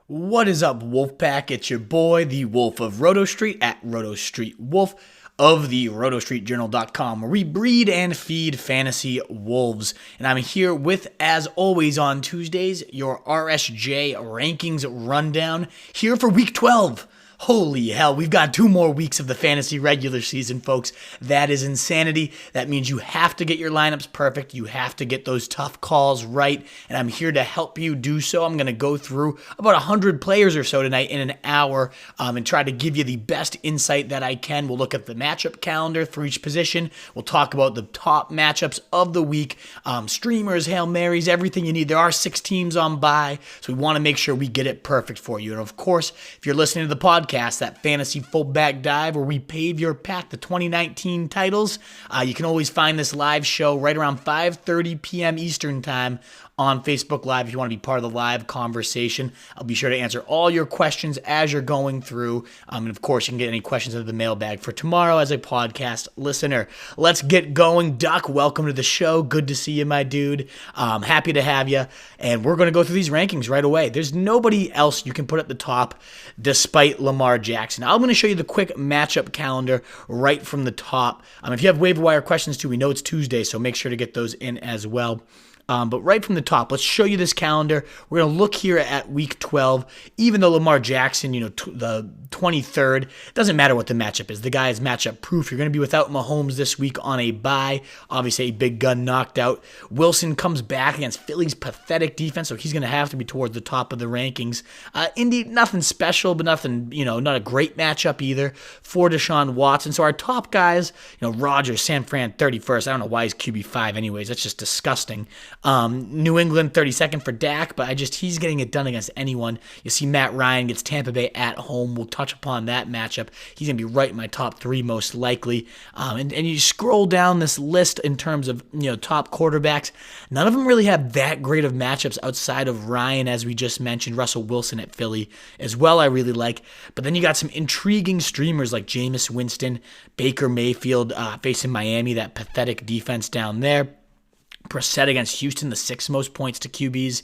What is up, Wolfpack? It's your boy, the Wolf of Roto Street, at Roto Street Wolf of the RotoStreetJournal.com, where we breed and feed fantasy wolves. And I'm here with, as always on Tuesdays, your RSJ rankings rundown, here for Week 12. Holy hell, we've got 2 more weeks of the fantasy regular season, folks. That is insanity. That means you have to get your lineups perfect. You have to get those tough calls right, and I'm here to help you do so. I'm going to go through about 100 players or so tonight in an hour and try to give you the best insight that I can. We'll look at the matchup calendar for each position. We'll talk about the top matchups of the week, streamers, Hail Marys, everything you need. There are 6 teams on bye, so we want to make sure we get it perfect for you. And of course, if you're listening to the podcast, that fantasy fullback dive where we pave your path to 2019 titles. You can always find this live show right around 5:30 p.m. Eastern time on Facebook Live if you want to be part of the live conversation. I'll be sure to answer all your questions as you're going through. And of course, you can get any questions into the mailbag for tomorrow as a podcast listener. Let's get going. Duck, welcome to the show. Good to see you, my dude. Happy to have you. And we're going to go through these rankings right away. There's nobody else you can put at the top despite Lamar Jackson. I'm going to show you the quick matchup calendar right from the top. If you have waiver wire questions too, we know it's Tuesday, so make sure to get those in as well. But right from the top, let's show you this calendar. We're going to look here at Week 12. Even though Lamar Jackson, the 23rd, doesn't matter what the matchup is. The guy is matchup proof. You're going to be without Mahomes this week on a bye. Obviously, a big gun knocked out. Wilson comes back against Philly's pathetic defense, so he's going to have to be towards the top of the rankings. Indy, nothing special, but nothing, not a great matchup either for Deshaun Watson. So our top guys, Rodgers, San Fran, 31st. I don't know why he's QB5 anyways. That's just disgusting. New England 32nd for Dak, but he's getting it done against anyone. You see Matt Ryan gets Tampa Bay at home. We'll touch upon that matchup. He's going to be right in my top 3 most likely. And you scroll down this list in terms of top quarterbacks. None of them really have that great of matchups outside of Ryan, as we just mentioned. Russell Wilson at Philly as well I really like. But then you got some intriguing streamers like Jameis Winston, Baker Mayfield facing Miami, that pathetic defense down there. Brissett against Houston, the 6th most points to QBs.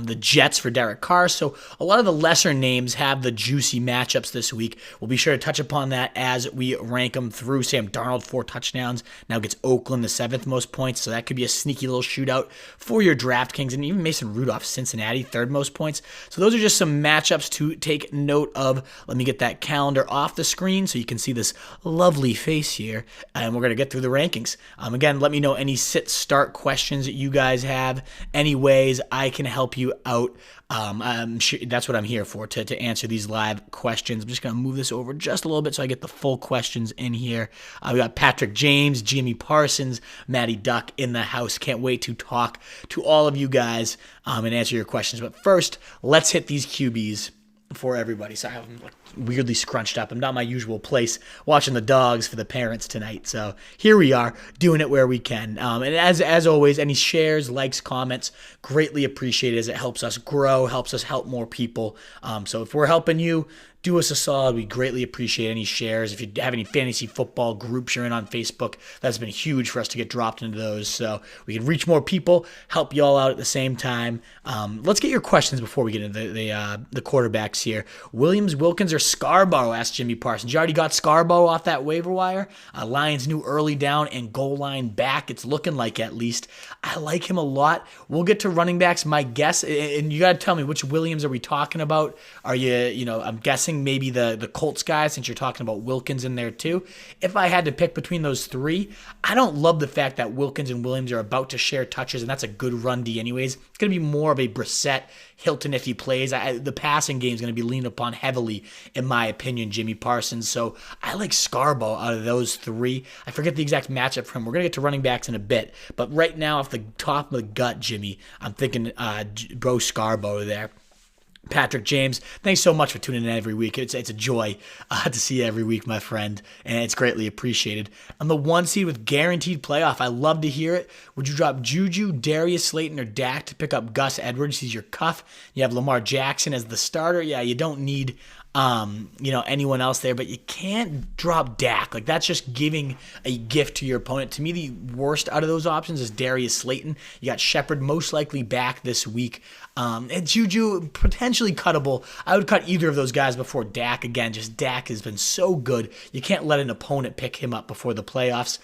The Jets for Derek Carr. So a lot of the lesser names have the juicy matchups this week. We'll be sure to touch upon that as we rank them through. Sam Darnold, 4 touchdowns. Now gets Oakland, the 7th most points. So that could be a sneaky little shootout for your DraftKings. And even Mason Rudolph, Cincinnati, 3rd most points. So those are just some matchups to take note of. Let me get that calendar off the screen so you can see this lovely face here. And we're going to get through the rankings. Again, let me know any sit-start questions that you guys have. Any ways I can help you out. I'm sure that's what I'm here for, to answer these live questions. I'm just going to move this over just a little bit so I get the full questions in here. We got Patrick James, Jimmy Parsons, Matty Duck in the house. Can't wait to talk to all of you guys and answer your questions. But first, let's hit these QBs for everybody. So I have them weirdly scrunched up. I'm not my usual place watching the dogs for the parents tonight. So here we are doing it where we can. And as always, any shares, likes, comments, greatly appreciated as it helps us grow, helps us help more people. So if we're helping you, do us a solid. We greatly appreciate any shares. If you have any fantasy football groups you're in on Facebook, that's been huge for us to get dropped into those. So we can reach more people, help you all out at the same time. Let's get your questions before we get into the quarterbacks here. Williams, Wilkins, or Scarborough, asked Jimmy Parsons. You already got Scarborough off that waiver wire. Lions new early down and goal line back. It's looking like, at least. I like him a lot. We'll get to running backs. My guess, and you got to tell me, which Williams are we talking about? Are you, I'm guessing maybe the Colts guy, since you're talking about Wilkins in there too. If I had to pick between those 3, I don't love the fact that Wilkins and Williams are about to share touches, and that's a good run D anyways. It's going to be more of a Brissett, Hilton if he plays. The passing game is going to be leaned upon heavily, in my opinion, Jimmy Parsons. So I like Scarborough out of those 3. I forget the exact matchup for him. We're going to get to running backs in a bit. But right now, off the top of the gut, Jimmy, I'm thinking Bro Scarborough there. Patrick James, thanks so much for tuning in every week. It's a joy to see you every week, my friend, and it's greatly appreciated. On the 1 seed with guaranteed playoff, I love to hear it. Would you drop Juju, Darius Slayton, or Dak to pick up Gus Edwards? He's your cuff. You have Lamar Jackson as the starter. Yeah, you don't need anyone else there, but you can't drop Dak. Like, that's just giving a gift to your opponent. To me, the worst out of those options is Darius Slayton. You got Shepard most likely back this week. And Juju, potentially cuttable. I would cut either of those guys before Dak. Again, just Dak has been so good. You can't let an opponent pick him up before the playoffs.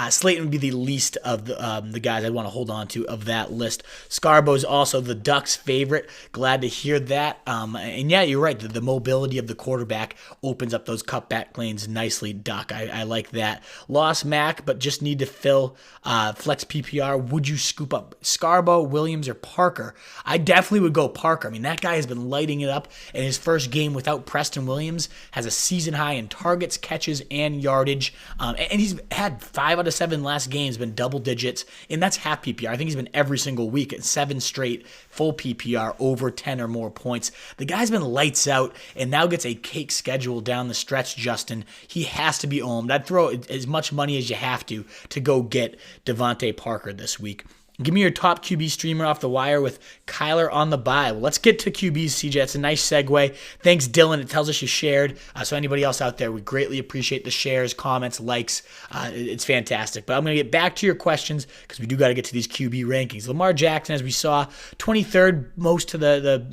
Slayton would be the least of the guys I'd want to hold on to of that list. Scarbo's also the Ducks' favorite. Glad to hear that. And yeah, you're right. The mobility of the quarterback opens up those cutback lanes nicely, Duck. I like that. Lost Mac, but just need to fill flex PPR. Would you scoop up Scarbo, Williams, or Parker? I definitely would go Parker. I mean, that guy has been lighting it up, and his first game without Preston Williams has a season high in targets, catches, and yardage. And he's had 5 out of 7 last games, been double digits, and that's half PPR. I think he's been every single week at 7 straight full PPR over 10 or more points. The guy's been lights out and now gets a cake schedule down the stretch, Justin. He has to be owned. I'd throw as much money as you have to go get Devontae Parker this week. Give me your top QB streamer off the wire with Kyler on the bye. Well, let's get to QBs, CJ. It's a nice segue. Thanks, Dylan. It tells us you shared. So anybody else out there, we greatly appreciate the shares, comments, likes. It's fantastic. But I'm going to get back to your questions because we do got to get to these QB rankings. Lamar Jackson, as we saw, 23rd most to the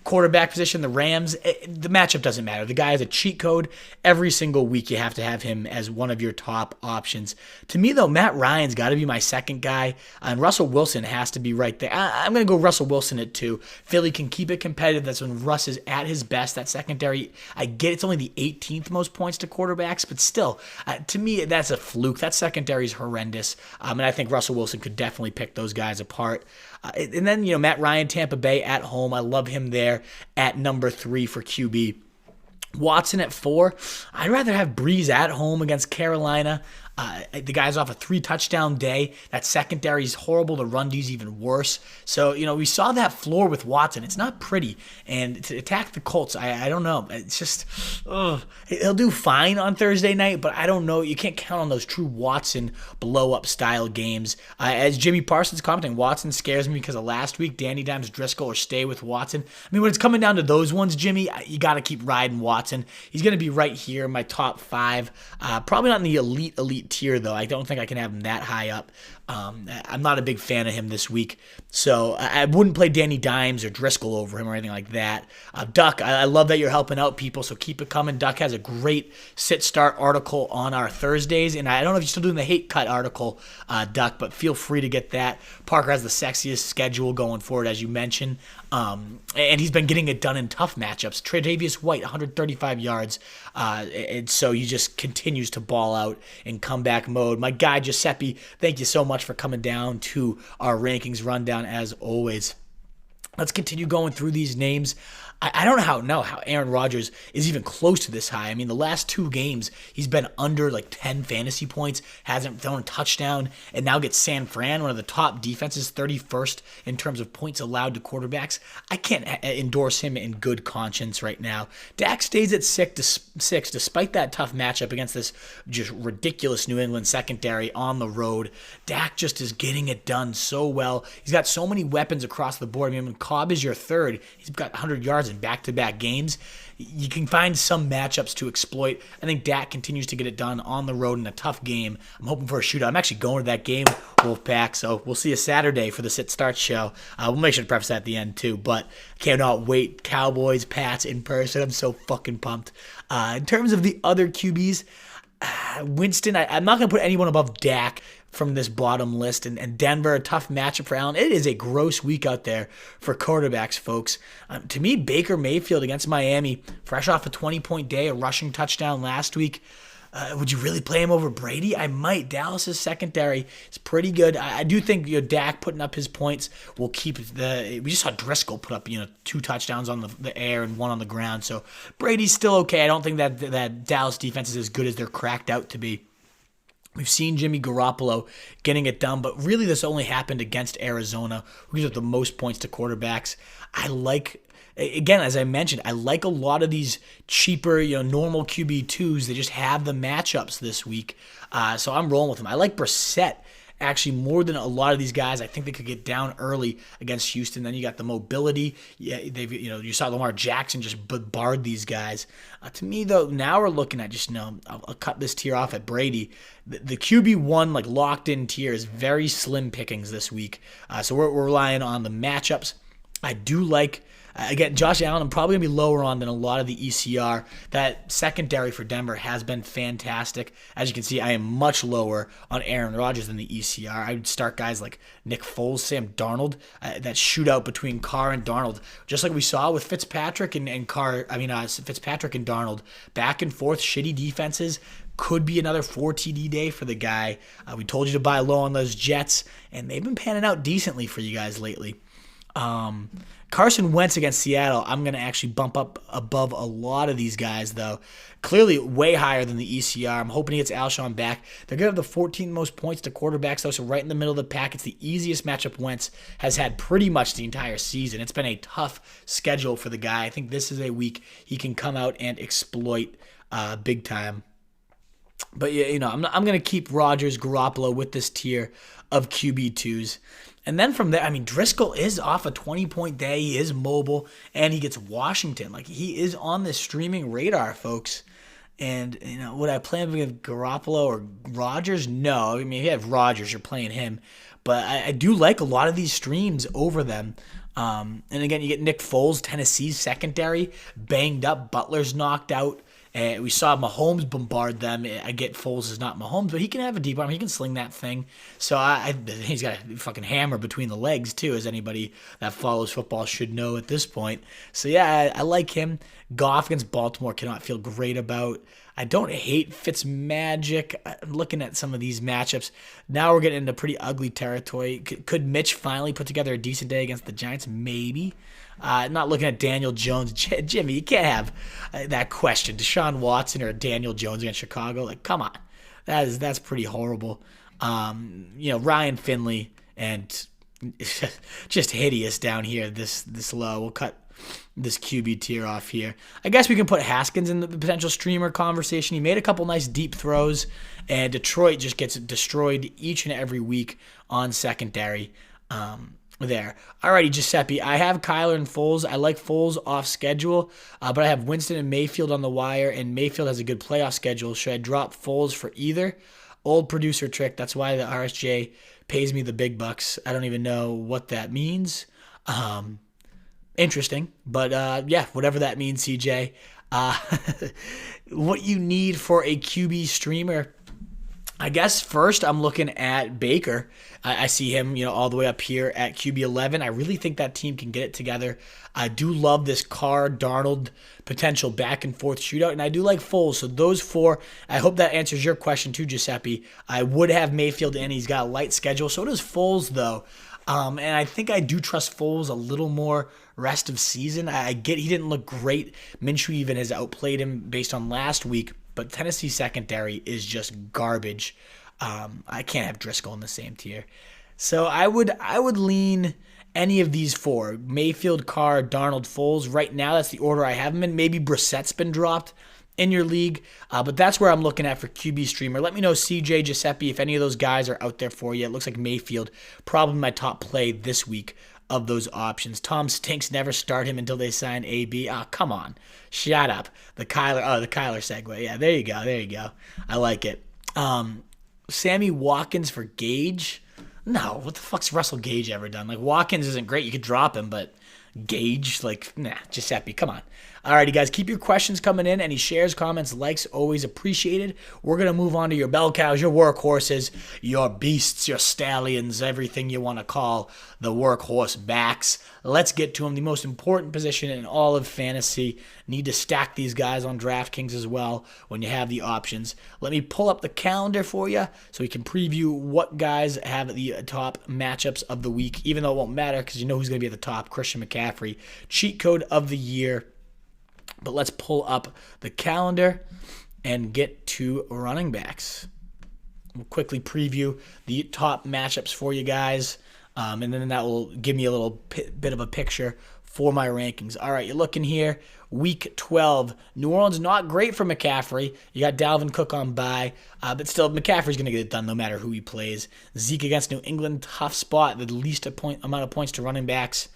quarterback position, the Rams. The matchup doesn't matter. The guy has a cheat code. Every single week you have to have him as one of your top options. To me, though, Matt Ryan's got to be my second guy, and Russell Wilson has to be right there. I'm going to go Russell Wilson at 2. Philly can keep it competitive. That's when Russ is at his best. That secondary, I get it's only the 18th most points to quarterbacks, but still, to me, that's a fluke. That secondary is horrendous, and I think Russell Wilson could definitely pick those guys apart. And then, Matt Ryan, Tampa Bay at home. I love him there at number 3 for QB. Watson at 4. I'd rather have Breeze at home against Carolina. The guy's off a 3-touchdown day. That secondary is horrible. The run D's even worse. So, we saw that floor with Watson. It's not pretty. And to attack the Colts, I don't know. It's just, he'll do fine on Thursday night, but I don't know. You can't count on those true Watson blow-up style games. As Jimmy Parsons commenting, Watson scares me because of last week, Danny Dimes, Driscoll, or stay with Watson. I mean, when it's coming down to those ones, Jimmy, you got to keep riding Watson. He's going to be right here in my top 5. Probably not in the elite tier, though. I don't think I can have him that high up. I'm not a big fan of him this week, so I wouldn't play Danny Dimes or Driscoll over him or anything like that. Duck, I love that you're helping out people, so keep it coming. Duck has a great sit-start article on our Thursdays, and I don't know if you're still doing the hate cut article, Duck, but feel free to get that. Parker has the sexiest schedule going forward, as you mentioned, and he's been getting it done in tough matchups. Tre'Davious White, 135 yards, and so he just continues to ball out in comeback mode. My guy, Giuseppe, thank you so much for coming down to our rankings rundown as always. Let's continue going through these names. I don't know how Aaron Rodgers is even close to this high. I mean, the last 2 games, he's been under 10 fantasy points, hasn't thrown a touchdown, and now gets San Fran, one of the top defenses, 31st in terms of points allowed to quarterbacks. I can't endorse him in good conscience right now. Dak stays at 6 despite that tough matchup against this just ridiculous New England secondary on the road. Dak just is getting it done so well. He's got so many weapons across the board. I mean, when Cobb is your third, he's got 100 yards in back-to-back games. You can find some matchups to exploit. I think Dak continues to get it done on the road in a tough game. I'm hoping for a shootout. I'm actually going to that game, Wolfpack, so we'll see you Saturday for the sit-start show. We'll make sure to preface that at the end, too, but cannot wait. Cowboys, Pats in person. I'm so fucking pumped. In terms of the other QBs, Winston, I'm not going to put anyone above Dak from this bottom list, and Denver, a tough matchup for Allen. It is a gross week out there for quarterbacks, folks. To me, Baker Mayfield against Miami, fresh off a 20-point day, a rushing touchdown last week. Would you really play him over Brady? I might. Dallas's secondary is pretty good. I do think Dak putting up his points will keep we just saw Driscoll put up 2 touchdowns on the air and 1 on the ground. So Brady's still okay. I don't think that Dallas defense is as good as they're cracked out to be. We've seen Jimmy Garoppolo getting it done, but really this only happened against Arizona, who gives up the most points to quarterbacks. Again, as I mentioned, I like a lot of these cheaper, normal QB2s that just have the matchups this week. So I'm rolling with them. I like Brissett actually more than a lot of these guys. I think they could get down early against Houston. Then you got the mobility. Yeah, you saw Lamar Jackson just barred these guys. To me though, now we're looking at just I'll cut this tier off at Brady. The QB1 like locked in tier is very slim pickings this week. So we're relying on the matchups. I do like. Again, Josh Allen, I'm probably going to be lower on than a lot of the ECR. That secondary for Denver has been fantastic. As you can see, I am much lower on Aaron Rodgers than the ECR. I would start guys like Nick Foles, Sam Darnold, that shootout between Carr and Darnold. Just like we saw with Fitzpatrick Fitzpatrick and Darnold. Back and forth, shitty defenses. Could be another 4 TD day for the guy. We told you to buy low on those Jets, and they've been panning out decently for you guys lately. Carson Wentz against Seattle, I'm going to actually bump up above a lot of these guys, though. Clearly way higher than the ECR. I'm hoping he gets Alshon back. They're going to have the 14th most points to quarterbacks, though, so right in the middle of the pack. It's the easiest matchup Wentz has had pretty much the entire season. It's been a tough schedule for the guy. I think this is a week he can come out and exploit big time. But, I'm going to keep Rodgers, Garoppolo with this tier of QB2s. And then from there, Driscoll is off a 20-point day. He is mobile, and he gets Washington. Like, he is on this streaming radar, folks. And, would I play him with Garoppolo or Rodgers? No. If you have Rodgers, you're playing him. But I do like a lot of these streams over them. And again, you get Nick Foles, Tennessee's secondary, banged up. Butler's knocked out. We saw Mahomes bombard them. I get Foles is not Mahomes, but he can have a deep arm. He can sling that thing. So he's got a fucking hammer between the legs, too, as anybody that follows football should know at this point. So, yeah, I like him. Goff against Baltimore cannot feel great about. I don't hate Fitzmagic. I'm looking at some of these matchups. Now we're getting into pretty ugly territory. Could Mitch finally put together a decent day against the Giants? Maybe. Not looking at Daniel Jones. Jimmy, you can't have that question. Deshaun Watson or Daniel Jones against Chicago? Like, come on. That's pretty horrible. Ryan Finley and just hideous down here this low. We'll cut this QB tier off here. I guess we can put Haskins in the potential streamer conversation. He made a couple nice deep throws, and Detroit just gets destroyed each and every week on secondary. There. Alrighty, Giuseppe. I have Kyler and Foles. I like Foles off schedule, but I have Winston and Mayfield on the wire, and Mayfield has a good playoff schedule. Should I drop Foles for either? Old producer trick. That's why the RSJ pays me the big bucks. I don't even know what that means. Interesting, but yeah, whatever that means, CJ. What you need for a QB streamer. I guess first I'm looking at Baker. I see him, all the way up here at QB11. I really think that team can get it together. I do love this Carr, Darnold potential back and forth shootout, and I do like Foles. So those four, I hope that answers your question too, Giuseppe. I would have Mayfield in. He's got a light schedule. So does Foles, though. And I think I do trust Foles a little more rest of season. I get he didn't look great. Minshew even has outplayed him based on last week. But Tennessee secondary is just garbage. I can't have Driscoll in the same tier. So I would lean any of these four. Mayfield, Carr, Darnold, Foles. Right now, that's the order I have them in. Maybe Brissett's been dropped in your league. But that's where I'm looking at for QB streamer. Let me know, CJ, Giuseppe, if any of those guys are out there for you. It looks like Mayfield, probably my top play this week of those options. Tom Stinks, never start him until they sign AB. Oh, come on. Shut up. The Kyler segue. Yeah, there you go. I like it. Sammy Watkins for Gage? No, what the fuck's Russell Gage ever done? Like, Watkins isn't great. You could drop him, but Gage, Giuseppe, come on. Alrighty, guys, keep your questions coming in. Any shares, comments, likes, always appreciated. We're going to move on to your bell cows, your workhorses, your beasts, your stallions, everything you want to call the workhorse backs. Let's get to them. The most important position in all of fantasy. Need to stack these guys on DraftKings as well when you have the options. Let me pull up the calendar for you so we can preview what guys have the top matchups of the week, even though it won't matter because you know who's going to be at the top, Christian McCaffrey. Cheat code of the year. But let's pull up the calendar and get to running backs. We'll quickly preview the top matchups for you guys, and then that will give me a little bit of a picture for my rankings. All right, you're looking here. Week 12. New Orleans, not great for McCaffrey. You got Dalvin Cook on bye, but still, McCaffrey's going to get it done no matter who he plays. Zeke against New England, tough spot. The least amount of points to running backs.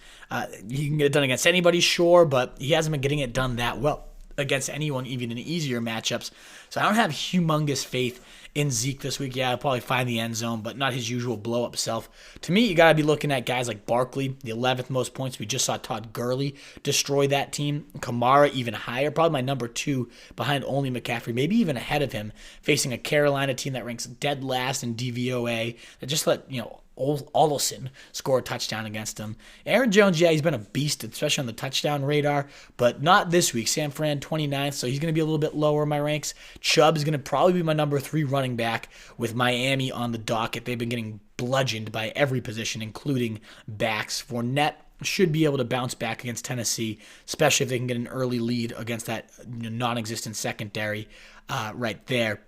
He can get it done against anybody, sure, but he hasn't been getting it done that well against anyone, even in easier matchups. So I don't have humongous faith in Zeke this week. Yeah, I'll probably find the end zone, but not his usual blow-up self. To me, you got to be looking at guys like Barkley, the 11th most points. We just saw Todd Gurley destroy that team. Kamara even higher, probably my number 2 behind only McCaffrey, maybe even ahead of him, facing a Carolina team that ranks dead last in DVOA that just let, Olsen score a touchdown against him. Aaron Jones, yeah, he's been a beast, especially on the touchdown radar, but not this week. San Fran 29th, so he's going to be a little bit lower in my ranks. Chubb is going to probably be my number 3 running back with Miami on the docket. They've been getting bludgeoned by every position, including backs. Fournette should be able to bounce back against Tennessee, especially if they can get an early lead against that non-existent secondary right there.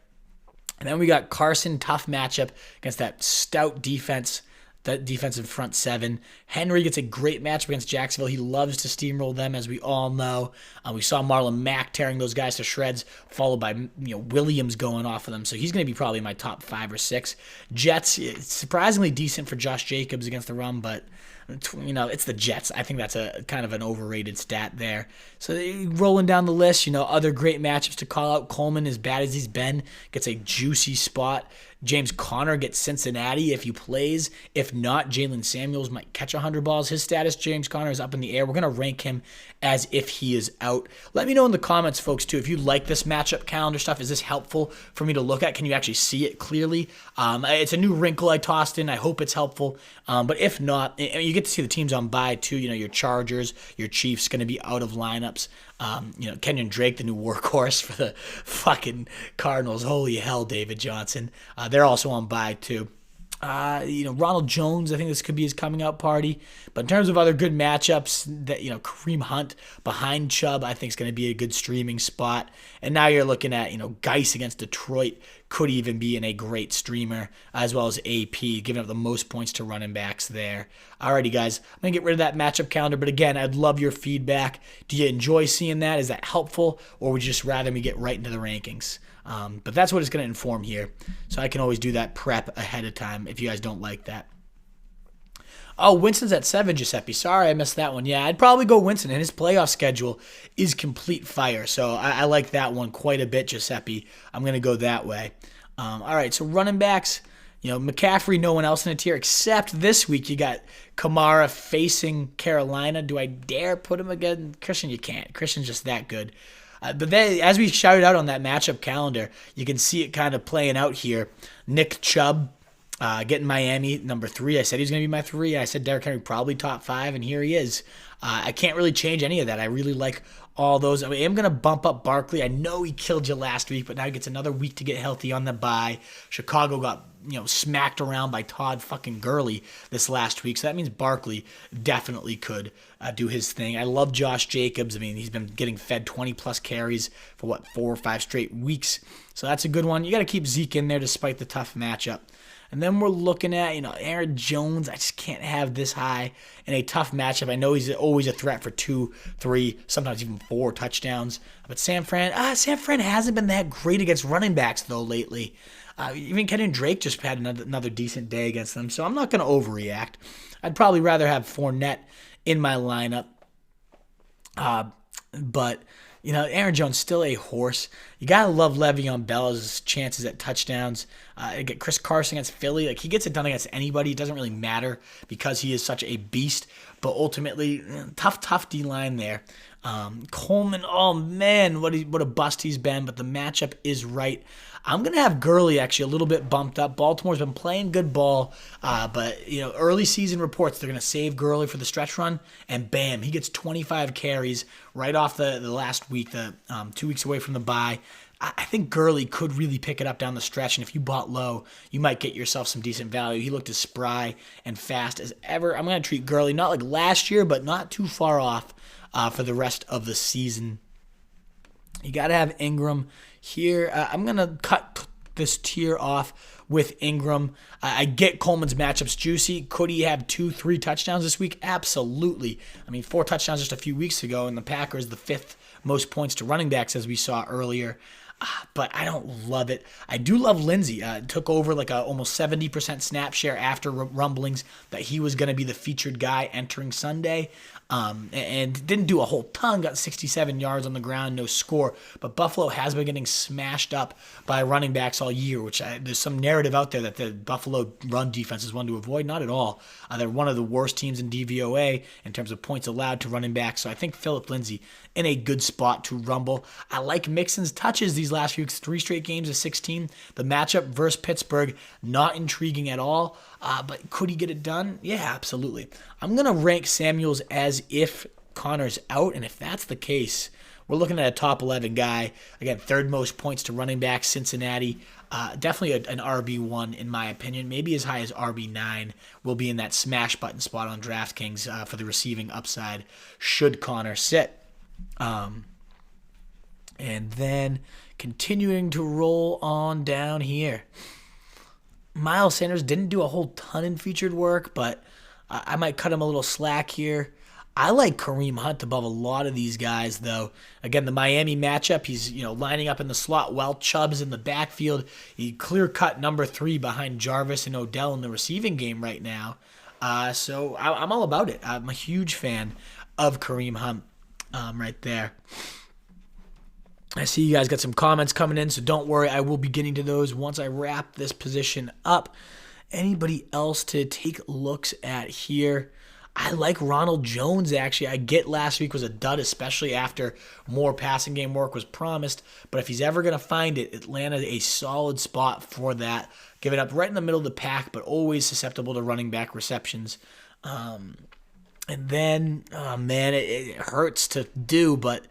And then we got Carson, tough matchup against that stout defense, that defensive front 7. Henry gets a great matchup against Jacksonville. He loves to steamroll them, as we all know. We saw Marlon Mack tearing those guys to shreds, followed by Williams going off of them. So he's going to be probably my top 5 or 6. Jets, surprisingly decent for Josh Jacobs against the run, but it's the Jets. I think that's a kind of an overrated stat there. So rolling down the list, other great matchups to call out. Coleman, as bad as he's been, gets a juicy spot. James Conner gets Cincinnati if he plays. If not, Jalen Samuels might catch 100 balls. His status, James Conner, is up in the air. We're going to rank him as if he is out. Let me know in the comments, folks, too, if you like this matchup calendar stuff. Is this helpful for me to look at? Can you actually see it clearly? It's a new wrinkle I tossed in. I hope it's helpful. But if not, you get to see the teams on bye, too. Your Chargers, your Chiefs going to be out of lineups. Kenyon Drake, the new workhorse for the fucking Cardinals. Holy hell, David Johnson. They're also on bye, too. Ronald Jones, I think this could be his coming out party. But in terms of other good matchups, that Kareem Hunt behind Chubb, I think is going to be a good streaming spot. And now you're looking at, Geis against Detroit could even be in a great streamer, as well as AP, giving up the most points to running backs there. Alrighty, guys, I'm going to get rid of that matchup calendar. But again, I'd love your feedback. Do you enjoy seeing that? Is that helpful? Or would you just rather me get right into the rankings? But that's what it's going to inform here. So I can always do that prep ahead of time if you guys don't like that. Oh, Winston's at 7, Giuseppe. Sorry, I missed that one. Yeah, I'd probably go Winston, and his playoff schedule is complete fire. So I like that one quite a bit, Giuseppe. I'm going to go that way. All right, so running backs, McCaffrey, no one else in the tier except this week you got Kamara facing Carolina. Do I dare put him against Christian? You can't. Christian's just that good. But then, as we shouted out on that matchup calendar, you can see it kind of playing out here. Nick Chubb getting Miami, number 3. I said he's going to be my 3. I said Derrick Henry probably top 5, and here he is. I can't really change any of that. I really like all those. I am going to bump up Barkley. I know he killed you last week, but now he gets another week to get healthy on the bye. Chicago got smacked around by Todd fucking Gurley this last week, so that means Barkley definitely could do his thing. I love Josh Jacobs. I mean, he's been getting fed 20-plus carries for, 4 or 5 straight weeks, so that's a good one. You got to keep Zeke in there despite the tough matchup. And then we're looking at, Aaron Jones. I just can't have this high in a tough matchup. I know he's always a threat for 2, 3, sometimes even 4 touchdowns. But San Fran hasn't been that great against running backs, though, lately. Even Kenyon Drake just had another decent day against them. So I'm not going to overreact. I'd probably rather have Fournette in my lineup. But Aaron Jones still a horse. You gotta love Le'Veon Bell's chances at touchdowns. Get Chris Carson against Philly. He gets it done against anybody. It doesn't really matter because he is such a beast. But ultimately, tough D-line there. Coleman, oh man, what a bust he's been. But the matchup is right. I'm going to have Gurley actually a little bit bumped up. Baltimore's been playing good ball, but early season reports, they're going to save Gurley for the stretch run, and bam, he gets 25 carries right off the last week, 2 weeks away from the bye. I think Gurley could really pick it up down the stretch, and if you bought low, you might get yourself some decent value. He looked as spry and fast as ever. I'm going to treat Gurley not like last year, but not too far off for the rest of the season. You got to have Ingram here. I'm going to cut this tier off with Ingram. I get Coleman's matchup's juicy. Could he have 2-3 touchdowns this week? Absolutely. I mean, 4 touchdowns just a few weeks ago, and the Packers the 5th most points to running backs, as we saw earlier. But I don't love it. I do love Lindsey. Took over like a almost 70% snap share after rumblings that he was going to be the featured guy entering Sunday. And didn't do a whole ton, got 67 yards on the ground, no score. But Buffalo has been getting smashed up by running backs all year, which there's some narrative out there that the Buffalo run defense is one to avoid. Not at all. They're one of the worst teams in DVOA in terms of points allowed to running backs. So I think Phillip Lindsay in a good spot to rumble. I like Mixon's touches these last few weeks, 3 straight games of 16. The matchup versus Pittsburgh, not intriguing at all. But could he get it done? Yeah, absolutely. I'm going to rank Samuels as if Connor's out, and if that's the case, we're looking at a top 11 guy. Again, 3rd most points to running back, Cincinnati. Definitely an RB1 in my opinion. Maybe as high as RB9 will be in that smash button spot on DraftKings for the receiving upside should Connor sit. And then continuing to roll on down here. Miles Sanders didn't do a whole ton in featured work, but I might cut him a little slack here. I like Kareem Hunt above a lot of these guys, though. Again, the Miami matchup, he's lining up in the slot while Chubb's in the backfield. He clear-cut number 3 behind Jarvis and Odell in the receiving game right now. So I'm all about it. I'm a huge fan of Kareem Hunt right there. I see you guys got some comments coming in, so don't worry. I will be getting to those once I wrap this position up. Anybody else to take looks at here? I like Ronald Jones, actually. I get last week was a dud, especially after more passing game work was promised. But if he's ever going to find it, Atlanta a solid spot for that. Give it up right in the middle of the pack, but always susceptible to running back receptions. And then, it hurts to do, but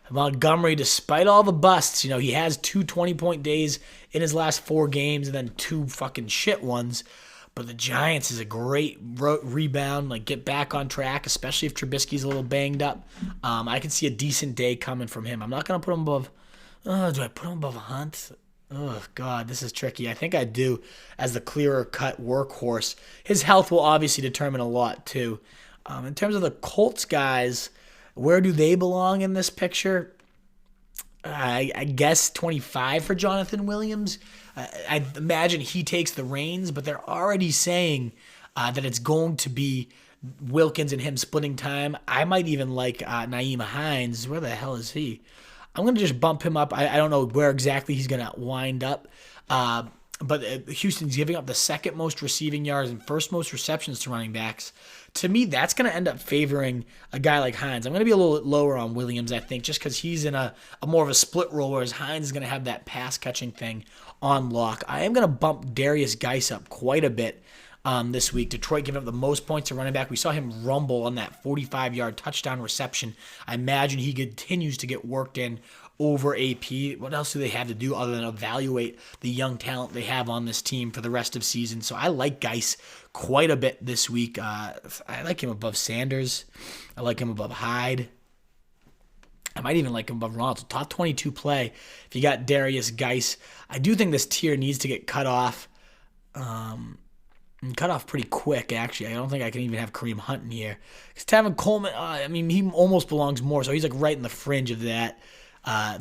Montgomery, despite all the busts, he has 2 20-point days in his last 4 games and then 2 fucking shit ones. But the Giants is a great rebound, get back on track, especially if Trubisky's a little banged up. I can see a decent day coming from him. I'm not going to put him above. Do I put him above Hunt? Oh, God, this is tricky. I think I do as the clearer-cut workhorse. His health will obviously determine a lot, too. In terms of the Colts guys, where do they belong in this picture? I guess 25 for Jonathan Williams. I imagine he takes the reins, but they're already saying that it's going to be Wilkins and him splitting time. I might even like Nyheim Hines. Where the hell is he? I'm going to just bump him up. I don't know where exactly he's going to wind up. But Houston's giving up the 2nd most receiving yards and 1st most receptions to running backs. To me, that's going to end up favoring a guy like Hines. I'm going to be a little bit lower on Williams, I think, just because he's in a more of a split role, whereas Hines is going to have that pass-catching thing on lock. I am going to bump Darius Geis up quite a bit this week. Detroit giving up the most points to running back. We saw him rumble on that 45-yard touchdown reception. I imagine he continues to get worked in over AP. What else do they have to do other than evaluate the young talent they have on this team for the rest of season? So I like Geis quite a bit this week. I like him above Sanders. I like him above Hyde. I might even like him above Ronald. So top 22 play if you got Darius Geis. I do think this tier needs to get cut off. And cut off pretty quick, actually. I don't think I can even have Kareem Hunt in here. Because Tevin Coleman, he almost belongs more. So he's right in the fringe of that.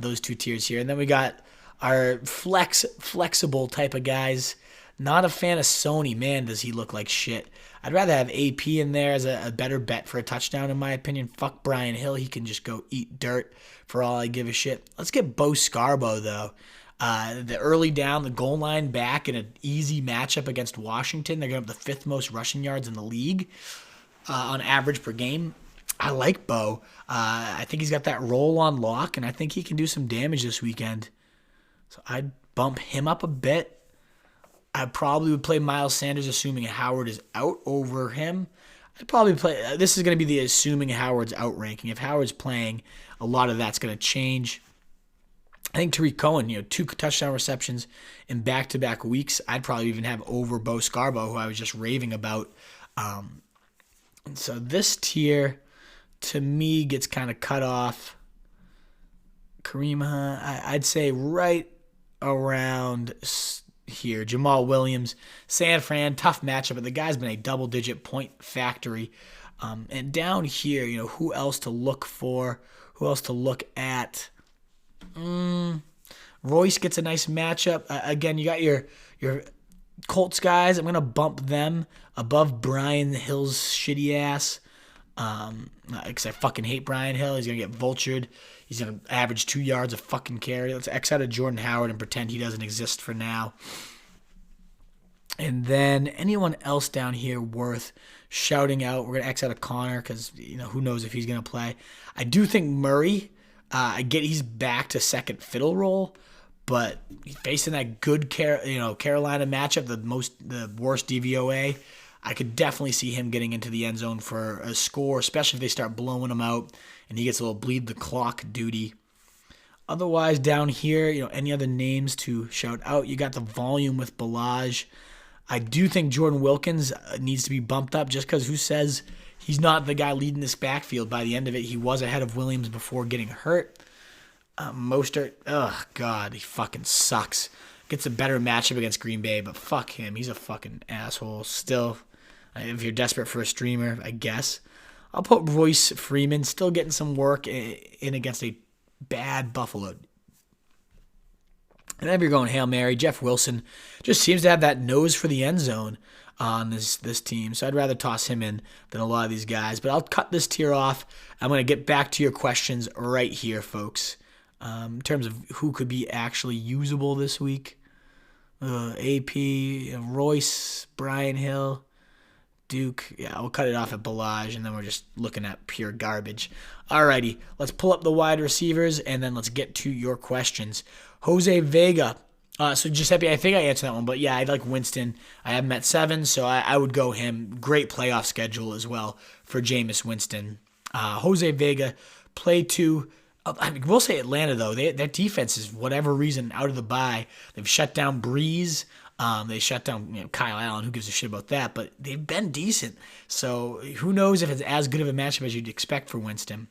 Those 2 tiers here. And then we got our flexible type of guys. Not a fan of Sony. Man, does he look like shit. I'd rather have AP in there as a better bet for a touchdown, in my opinion. Fuck Brian Hill. He can just go eat dirt for all I give a shit. Let's get Bo Scarborough, though. The early down, the goal line back in an easy matchup against Washington. They're going to have the 5th most rushing yards in the league on average per game. I like Bo. I think he's got that roll on lock, and I think he can do some damage this weekend. So I'd bump him up a bit. I probably would play Miles Sanders, assuming Howard is out over him. I'd probably play. This is going to be the assuming Howard's out ranking. If Howard's playing, a lot of that's going to change. I think Tariq Cohen, 2 touchdown receptions in back-to-back weeks. I'd probably even have over Bo Scarborough, who I was just raving about. And so this tier, to me, gets kind of cut off. Kareem Hunt, I'd say right around here. Jamal Williams, San Fran, tough matchup, but the guy's been a double-digit point factory. And down here, who else to look for? Who else to look at? Royce gets a nice matchup. Again, you got your Colts guys. I'm going to bump them above Brian Hill's shitty ass. Because I fucking hate Brian Hill. He's going to get vultured. He's going to average 2 yards a fucking carry. Let's X out of Jordan Howard and pretend he doesn't exist for now. And then anyone else down here worth shouting out? We're going to X out of Connor because, who knows if he's going to play. I do think Murray, I get he's back to second fiddle role, but facing that good Carolina matchup, the worst DVOA, I could definitely see him getting into the end zone for a score, especially if they start blowing him out and he gets a little bleed the clock duty. Otherwise, down here, any other names to shout out? You got the volume with Balaj. I do think Jordan Wilkins needs to be bumped up just because who says he's not the guy leading this backfield? By the end of it, he was ahead of Williams before getting hurt. Mostert, oh God, he fucking sucks. Gets a better matchup against Green Bay, but fuck him. He's a fucking asshole still. If you're desperate for a streamer, I guess. I'll put Royce Freeman, still getting some work in against a bad Buffalo. And if you're going Hail Mary, Jeff Wilson just seems to have that nose for the end zone on this team. So I'd rather toss him in than a lot of these guys. But I'll cut this tier off. I'm going to get back to your questions right here, folks. In terms of who could be actually usable this week. AP, Royce, Brian Hill, Duke. Yeah, we'll cut it off at Balaj, and then we're just looking at pure garbage. Alrighty, let's pull up the wide receivers, and then let's get to your questions. Jose Vega. So Giuseppe, I think I answered that one, but yeah, I like Winston. I have him at 7, so I would go him. Great playoff schedule as well for Jameis Winston. Jose Vega, play 2. We'll say Atlanta, though. Their defense is, whatever reason, out of the bye. They've shut down Breeze. They shut down Kyle Allen. Who gives a shit about that? But they've been decent. So who knows if it's as good of a matchup as you'd expect for Winston.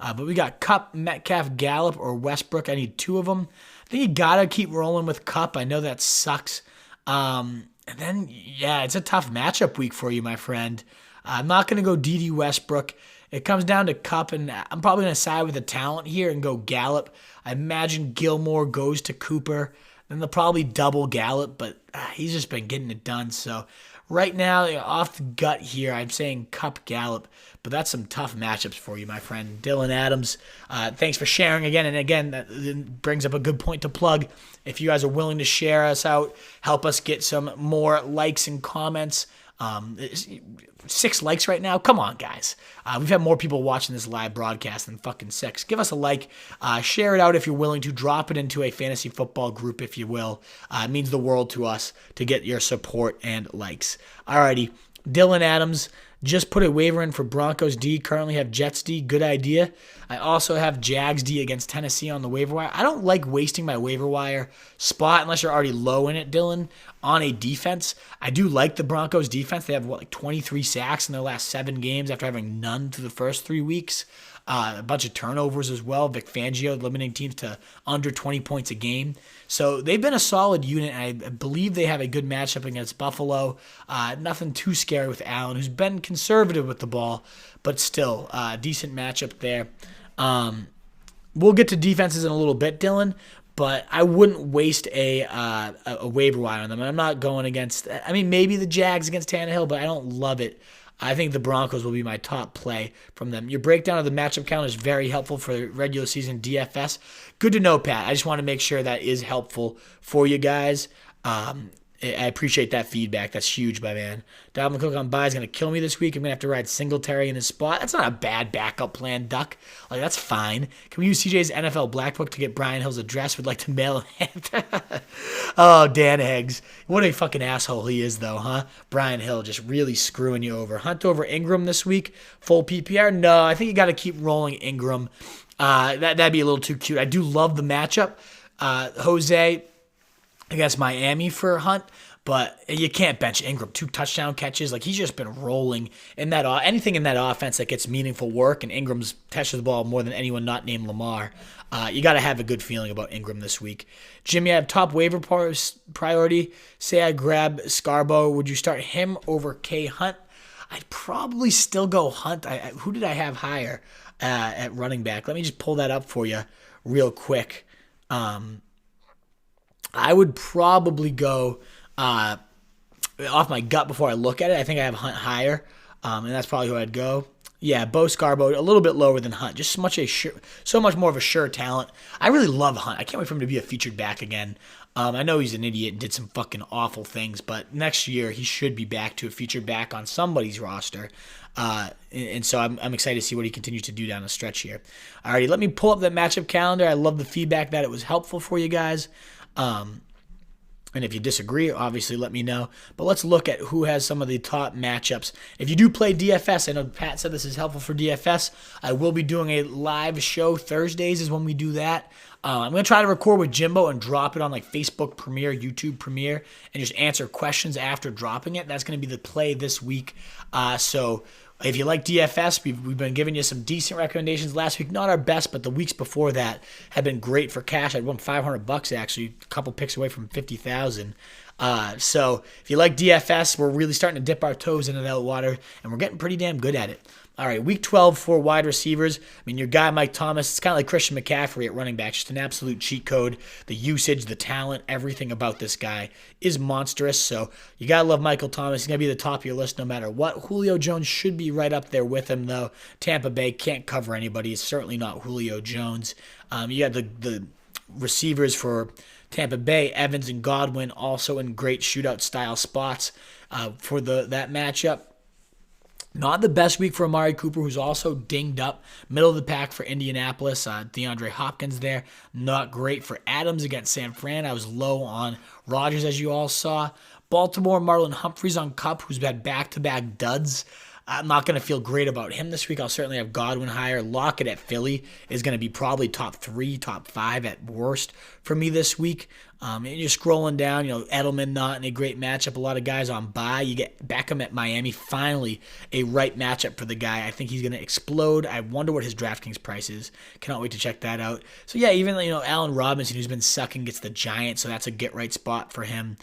But we got Kupp, Metcalf, Gallup, or Westbrook. I need 2 of them. I think you got to keep rolling with Kupp. I know that sucks. And then, yeah, it's a tough matchup week for you, my friend. I'm not going to go D.D. Westbrook. It comes down to Kupp, and I'm probably going to side with the talent here and go Gallup. I imagine Gilmore goes to Cooper. Then they'll probably double Gallup, but he's just been getting it done. So right now, off the gut here, I'm saying Kupp, Gallup. But that's some tough matchups for you, my friend. Dylan Adams, thanks for sharing again. And again, that brings up a good point to plug. If you guys are willing to share us out, help us get some more likes and comments. 6 likes right now. Come on, guys. We've had more people watching this live broadcast than fucking 6. Give us a like. Share it out if you're willing to. Drop it into a fantasy football group, if you will. It means the world to us to get your support and likes. Alrighty. Dylan Adams, just put a waiver in for Broncos D. Currently have Jets D. Good idea. I also have Jags D against Tennessee on the waiver wire. I don't like wasting my waiver wire spot unless you're already low in it, Dylan, on a defense. I do like the Broncos defense. They have, 23 sacks in their last 7 games after having none through the first 3 weeks. A bunch of turnovers as well. Vic Fangio limiting teams to under 20 points a game. So they've been a solid unit. I believe they have a good matchup against Buffalo. Nothing too scary with Allen, who's been conservative with the ball, but still decent matchup there. We'll get to defenses in a little bit, Dylan, but I wouldn't waste a waiver wire on them. I'm not going against – maybe the Jags against Tannehill, but I don't love it. I think the Broncos will be my top play from them. Your breakdown of the matchup count is very helpful for regular season DFS. Good to know, Pat. I just want to make sure that is helpful for you guys. I appreciate that feedback. That's huge, my man. Dalvin Cook on bye is going to kill me this week. I'm going to have to ride Singletary in his spot. That's not a bad backup plan, Duck. That's fine. Can we use CJ's NFL Black Book to get Brian Hill's address? Would like to mail him. Oh, Dan Eggs. What a fucking asshole he is, though, huh? Brian Hill just really screwing you over. Hunt over Ingram this week. Full PPR? No, I think you got to keep rolling Ingram. That'd be a little too cute. I do love the matchup. Jose against Miami for Hunt, But you can't bench Ingram. 2 touchdown catches. Like, he's just been rolling in that. Anything in that offense that gets meaningful work, and Ingram's touches the ball more than anyone not named Lamar. You got to have a good feeling about Ingram this week. Jimmy, I have top waiver priority. Say I grab Scarborough. Would you start him over K. Hunt? I'd probably still go Hunt. Who did I have higher at running back? Let me just pull that up for you real quick. I would probably go off my gut before I look at it. I think I have Hunt higher, and that's probably who I'd go. Yeah, Bo Scarborough, a little bit lower than Hunt. Just so much more of a sure talent. I really love Hunt. I can't wait for him to be a featured back again. I know he's an idiot and did some fucking awful things, but next year he should be back to a featured back on somebody's roster. And so I'm excited to see what he continues to do down the stretch here. Alrighty, let me pull up that matchup calendar. I love the feedback that it was helpful for you guys. And if you disagree, obviously let me know. But let's look at who has some of the top matchups. If you do play DFS, I know Pat said this is helpful for DFS. I will be doing a live show. Thursdays is when we do that. I'm going to try to record with Jimbo and drop it on like Facebook Premiere, YouTube Premiere, and just answer questions after dropping it. That's going to be the play this week. So if you like DFS, we've been giving you some decent recommendations last week. Not our best, but the weeks before that have been great for cash. I won $500 actually, a couple picks away from $50,000. So if you like DFS, we're really starting to dip our toes into that water, and we're getting pretty damn good at it. All right, week 12 for wide receivers. I mean, your guy, Mike Thomas, it's kind of like Christian McCaffrey at running back. Just an absolute cheat code. The usage, the talent, everything about this guy is monstrous. So you got to love Michael Thomas. He's going to be at the top of your list no matter what. Julio Jones should be right up there with him, though. Tampa Bay can't cover anybody. It's certainly not Julio Jones. You got the receivers for Tampa Bay, Evans and Godwin, also in great shootout-style spots for that matchup. Not the best week for Amari Cooper, who's also dinged up. Middle of the pack for Indianapolis. DeAndre Hopkins there. Not great for Adams against San Fran. I was low on Rodgers, as you all saw. Baltimore, Marlon Humphreys on Kupp, who's had back-to-back duds. I'm not going to feel great about him this week. I'll certainly have Godwin higher. Lockett at Philly is going to be probably top 3, top 5 at worst for me this week. And you're scrolling down, Edelman not in a great matchup. A lot of guys on bye. You get Beckham at Miami. Finally, a right matchup for the guy. I think he's going to explode. I wonder what his DraftKings price is. Cannot wait to check that out. So, yeah, even, Allen Robinson, who's been sucking, gets the Giants, so that's a get-right spot for him.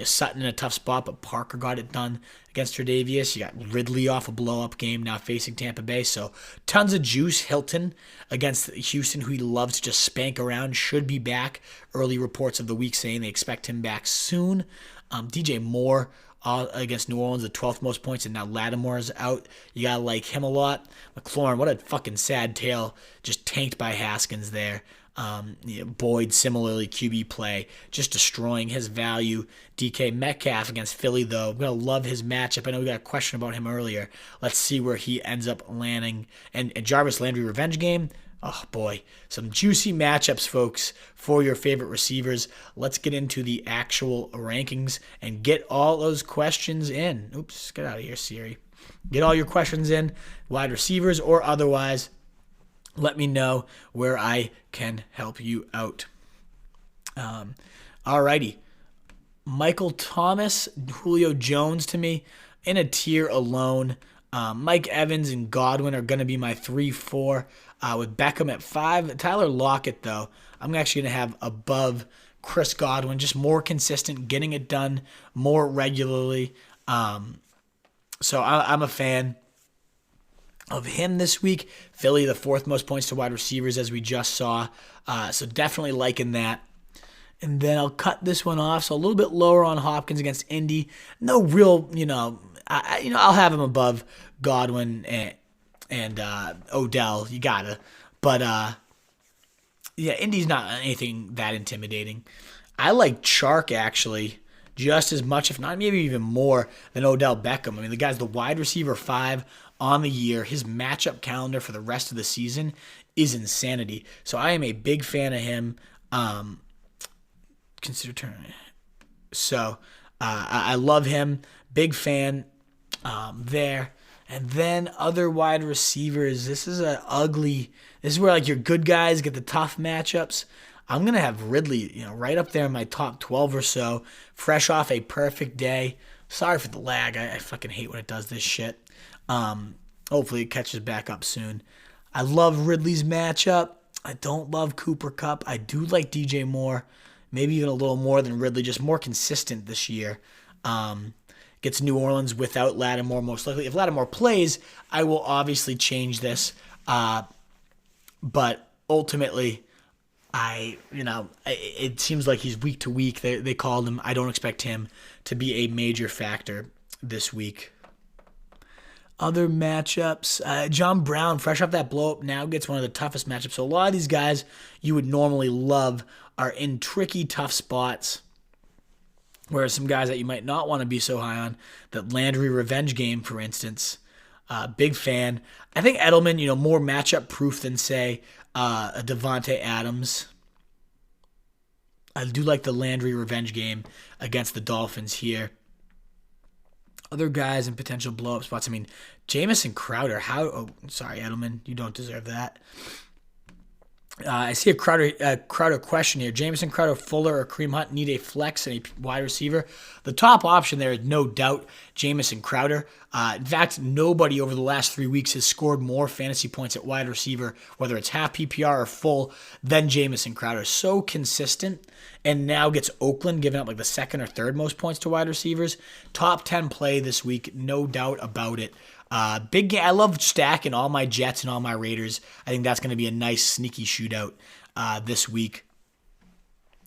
Sutton in a tough spot, but Parker got it done against Tre'Davious. You got Ridley off a blow-up game now facing Tampa Bay. So tons of juice. Hilton against Houston, who he loves to just spank around, should be back. Early reports of the week saying they expect him back soon. DJ Moore against New Orleans, the 12th most points, and now Lattimore is out. You got to like him a lot. McLaurin, what a fucking sad tale. Just tanked by Haskins there. Boyd, similarly, QB play, just destroying his value. DK Metcalf against Philly, though. I'm going to love his matchup. I know we got a question about him earlier. Let's see where he ends up landing. And Jarvis Landry revenge game. Oh, boy. Some juicy matchups, folks, for your favorite receivers. Let's get into the actual rankings and get all those questions in. Oops, get out of here, Siri. Get all your questions in, wide receivers or otherwise. Let me know where I can help you out. Alrighty. Michael Thomas, Julio Jones to me, in a tier alone. Mike Evans and Godwin are going to be my 3-4, with Beckham at 5. Tyler Lockett, though, I'm actually going to have above Chris Godwin, just more consistent, getting it done more regularly. So I'm a fan of him this week. Philly, the 4th most points to wide receivers, as we just saw. So definitely liking that. And then I'll cut this one off. So a little bit lower on Hopkins against Indy. No real, I'll have him above Godwin and Odell. You gotta. But Indy's not anything that intimidating. I like Chark actually just as much, if not maybe even more, than Odell Beckham. I mean, the guy's the wide receiver 5 on the year. His matchup calendar for the rest of the season is insanity. So I am a big fan of him. Consider turning. So I love him. Big fan there. And then other wide receivers. This is where like your good guys get the tough matchups. I'm going to have Ridley, right up there in my top 12 or so, fresh off a perfect day. Sorry for the lag. I fucking hate when it does this shit. Hopefully it catches back up soon. I love Ridley's matchup. I don't love Cooper Kupp. I do like DJ Moore, maybe even a little more than Ridley, just more consistent this year. Gets New Orleans without Lattimore most likely. If Lattimore plays, I will obviously change this. But ultimately, it seems like he's week to week. They called him. I don't expect him to be a major factor this week. Other matchups, John Brown, fresh off that blow-up, now gets one of the toughest matchups. So a lot of these guys you would normally love are in tricky, tough spots, whereas some guys that you might not want to be so high on, that Landry revenge game, for instance, big fan. I think Edelman, more matchup proof than, say, a Devontae Adams. I do like the Landry revenge game against the Dolphins here. Other guys in potential blow-up spots. I mean, Jamison Crowder. Sorry, Edelman. You don't deserve that. I see a Crowder question here. Jamison Crowder, Fuller, or Kareem Hunt need a flex and a wide receiver. The top option there is no doubt Jamison Crowder. In fact, nobody over the last 3 weeks has scored more fantasy points at wide receiver, whether it's half PPR or full, than Jamison Crowder. So consistent, and now gets Oakland giving up like the second or third most points to wide receivers. Top 10 play this week, no doubt about it. Big game. I love stacking all my Jets and all my Raiders. I think that's going to be a nice sneaky shootout this week.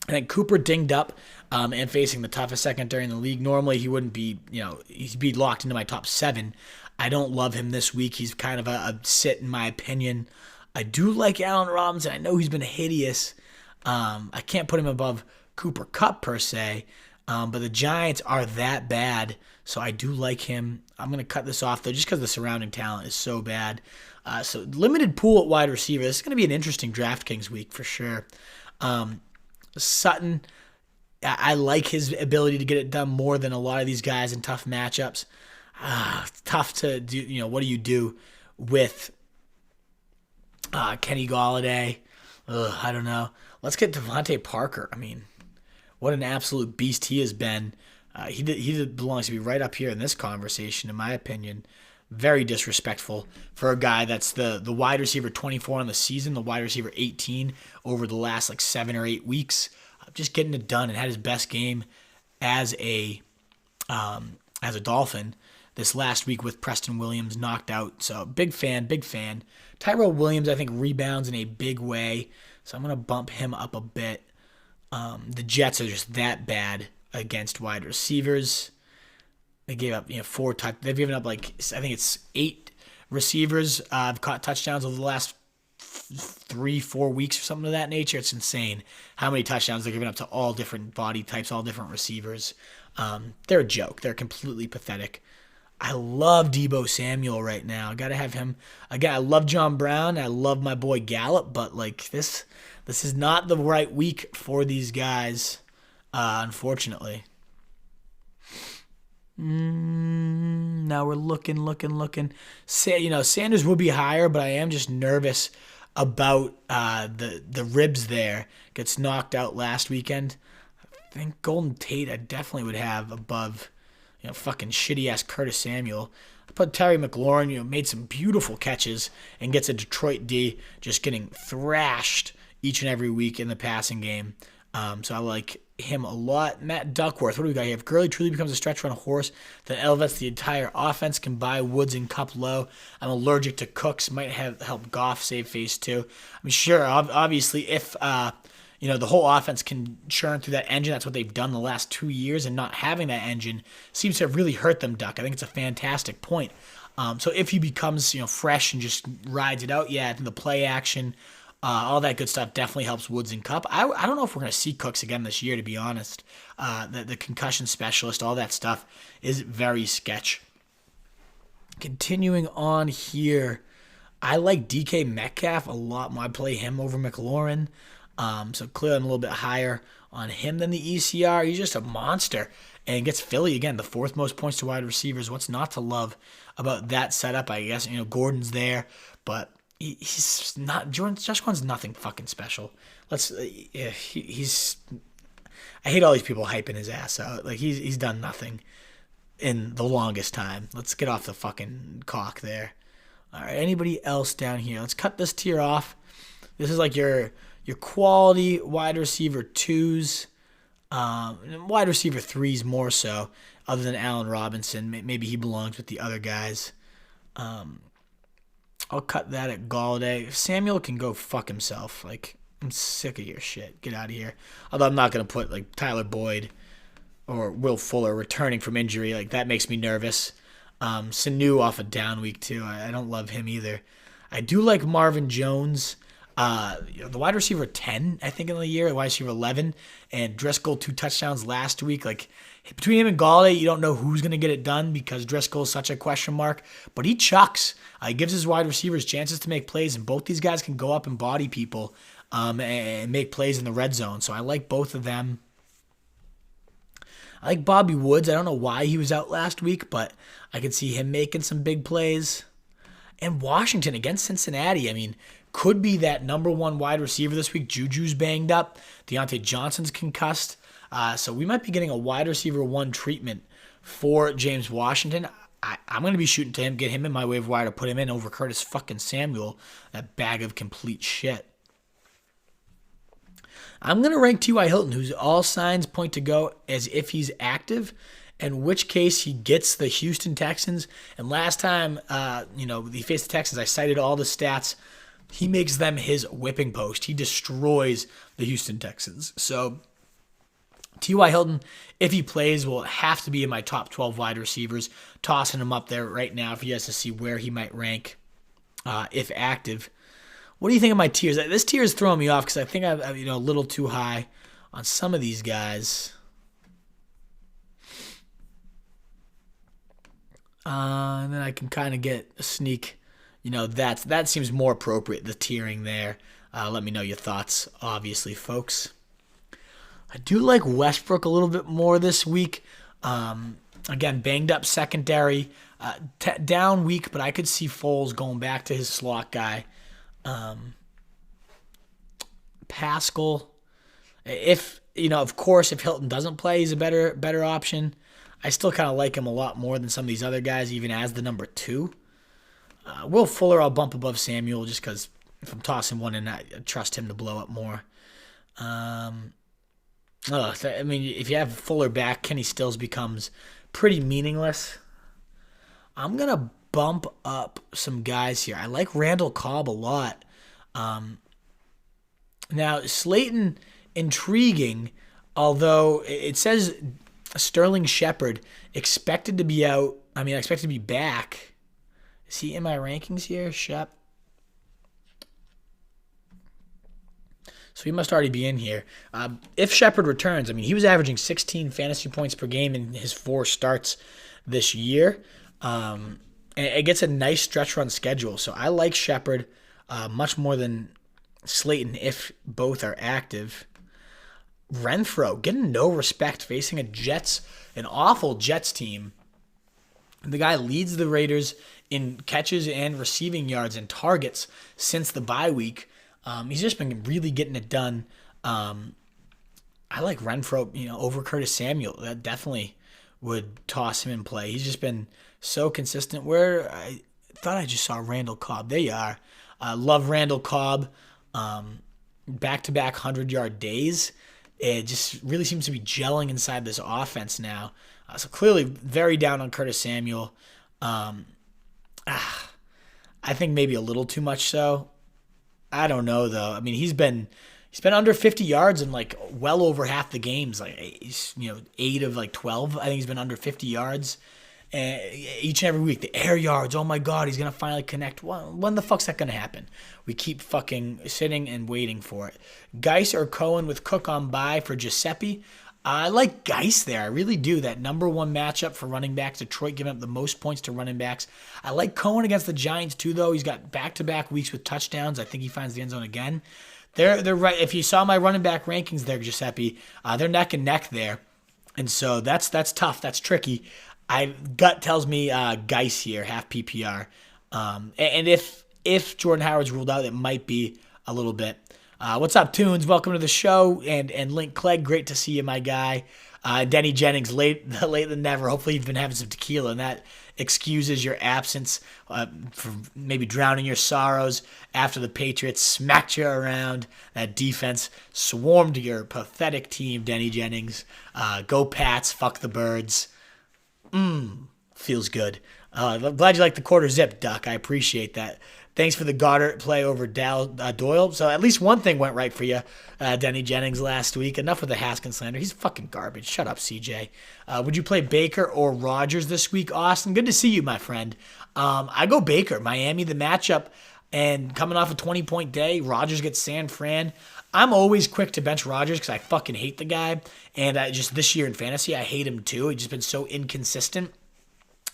I think Cooper dinged up and facing the toughest secondary in the league. Normally he wouldn't be, he'd be locked into my top 7. I don't love him this week. He's kind of a sit in my opinion. I do like Allen Robinson. I know he's been hideous. I can't put him above Cooper Kupp per se, but the Giants are that bad. So I do like him. I'm going to cut this off, though, just because the surrounding talent is so bad. So limited pool at wide receiver. This is going to be an interesting DraftKings week for sure. Sutton, I like his ability to get it done more than a lot of these guys in tough matchups. Tough to do. What do you do with Kenny Golladay? I don't know. Let's get Devontae Parker. I mean, what an absolute beast he has been. He belongs to be right up here in this conversation, in my opinion. Very disrespectful for a guy that's the wide receiver 24 on the season, the wide receiver 18 over the last 7 or 8 weeks. Just getting it done, and had his best game as a Dolphin this last week with Preston Williams knocked out. So big fan. Tyrell Williams, I think, rebounds in a big way, so I'm going to bump him up a bit. The Jets are just that bad against wide receivers. They gave up 4 touchdowns. They've given up I think it's 8 receivers have caught touchdowns over the last 3-4 weeks or something of that nature. It's insane how many touchdowns they're giving up to all different body types, all different receivers. They're a joke. They're completely pathetic. I love Deebo Samuel right now. I gotta have him again. I love John Brown. I love my boy Gallup, but this is not the right week for these guys. Unfortunately. Now we're looking. Sanders will be higher, but I am just nervous about the ribs there. Gets knocked out last weekend. I think Golden Tate I definitely would have above, fucking shitty-ass Curtis Samuel. I put Terry McLaurin, made some beautiful catches and gets a Detroit D just getting thrashed each and every week in the passing game. So I like him a lot. Matt Duckworth, what do we got here? If Gurley truly becomes a stretch run horse, then elevates the entire offense, can buy Woods and Kupp low. I'm allergic to Cooks. Might help Goff save face too. I mean, sure, obviously, if the whole offense can churn through that engine, that's what they've done the last 2 years, and not having that engine seems to have really hurt them, Duck. I think it's a fantastic point. So if he becomes fresh and just rides it out, the play action, all that good stuff definitely helps Woods and Kupp. I don't know if we're going to see Cooks again this year, to be honest. The concussion specialist, all that stuff is very sketch. Continuing on here, I like DK Metcalf a lot. I play him over McLaurin. So clearly I'm a little bit higher on him than the ECR. He's just a monster and gets Philly again, the 4th most points to wide receivers. What's not to love about that setup? I guess, Gordon's there, but he's not. Josh Gordon's nothing fucking special. he's. I hate all these people hyping his ass out. Like he's done nothing in the longest time. Let's get off the fucking cock there. All right, anybody else down here? Let's cut this tier off. This is like your quality wide receiver 2s, wide receiver 3s more so, other than Allen Robinson. Maybe he belongs with the other guys. I'll cut that at Galladay. Samuel can go fuck himself. Like, I'm sick of your shit. Get out of here. Although I'm not going to put like Tyler Boyd or Will Fuller returning from injury. Like, that makes me nervous. Sanu off a down week too. I don't love him either. I do like Marvin Jones. The wide receiver 10, I think, in the year, the wide receiver 11, and Driscoll 2 touchdowns last week. Like, between him and Galladay, you don't know who's going to get it done because Driscoll is such a question mark, but he chucks. He gives his wide receivers chances to make plays, and both these guys can go up and body people and make plays in the red zone. So I like both of them. I like Bobby Woods. I don't know why he was out last week, but I could see him making some big plays. And Washington against Cincinnati, I mean, could be that number 1 wide receiver this week. Juju's banged up. Deontay Johnson's concussed. So we might be getting a wide receiver 1 treatment for James Washington. I'm going to be shooting to him, get him in my waiver wire to put him in over Curtis fucking Samuel, that bag of complete shit. I'm going to rank T.Y. Hilton, whose all signs point to go as if he's active, in which case he gets the Houston Texans. And last time, he faced the Texans, I cited all the stats. He makes them his whipping post. He destroys the Houston Texans. So T.Y. Hilton, if he plays, will have to be in my top 12 wide receivers. Tossing him up there right now for you guys to see where he might rank if active. What do you think of my tiers? This tier is throwing me off because I think I'm a little too high on some of these guys. And then I can kind of get a sneak. That seems more appropriate, the tiering there. Let me know your thoughts, obviously, folks. I do like Westbrook a little bit more this week. Again, banged up secondary. Down week, but I could see Foles going back to his slot guy. Pascal, of course, if Hilton doesn't play, he's a better option. I still kind of like him a lot more than some of these other guys, even as the number 2. Will Fuller, I'll bump above Samuel just because if I'm tossing one in, I trust him to blow up more. If you have Fuller back, Kenny Stills becomes pretty meaningless. I'm going to bump up some guys here. I like Randall Cobb a lot. Now, Slayton, intriguing, although it says Sterling Shepard expected to be out. Expected to be back. Is he in my rankings here, Shep? So he must already be in here. If Shepard returns, he was averaging 16 fantasy points per game in his 4 starts this year. And it gets a nice stretch run schedule. So I like Shepard much more than Slayton if both are active. Renfro getting no respect facing an awful Jets team. The guy leads the Raiders in catches and receiving yards and targets since the bye week. He's just been really getting it done. I like Renfro, over Curtis Samuel. That definitely would toss him in play. He's just been so consistent. Where I thought I just saw Randall Cobb. There you are. I love Randall Cobb. Back-to-back 100-yard days. It just really seems to be gelling inside this offense now. So clearly very down on Curtis Samuel. I think maybe a little too much so. I don't know though. He's been under 50 yards in well over half the games. 8 of 12. I think he's been under 50 yards each and every week. The air yards. Oh my God, he's gonna finally connect. When the fuck's that gonna happen? We keep fucking sitting and waiting for it. Geis or Cohen with Cook on bye for Giuseppe. I like Geis there. I really do. That number 1 matchup for running backs. Detroit giving up the most points to running backs. I like Cohen against the Giants too, though. He's got back-to-back weeks with touchdowns. I think he finds the end zone again. They're right. If you saw my running back rankings there, Giuseppe, they're neck and neck there, and so that's tough. That's tricky. Gut tells me Geis here, half PPR, and if Jordan Howard's ruled out, it might be a little bit. What's up, Tunes? Welcome to the show. And Link Clegg, great to see you, my guy. Denny Jennings, late than never. Hopefully you've been having some tequila, and that excuses your absence for maybe drowning your sorrows after the Patriots smacked you around. That defense swarmed your pathetic team, Denny Jennings. Go Pats, fuck the Birds. Feels good. I'm glad you like the quarter zip, Duck. I appreciate that. Thanks for the Goddard play over Doyle. So at least one thing went right for you, Denny Jennings, last week. Enough with the Haskins slander. He's fucking garbage. Shut up, CJ. Would you play Baker or Rodgers this week, Austin? Good to see you, my friend. I go Baker. Miami, the matchup, and coming off a 20-point day, Rodgers gets San Fran. I'm always quick to bench Rodgers because I fucking hate the guy. And just this year in fantasy, I hate him too. He's just been so inconsistent.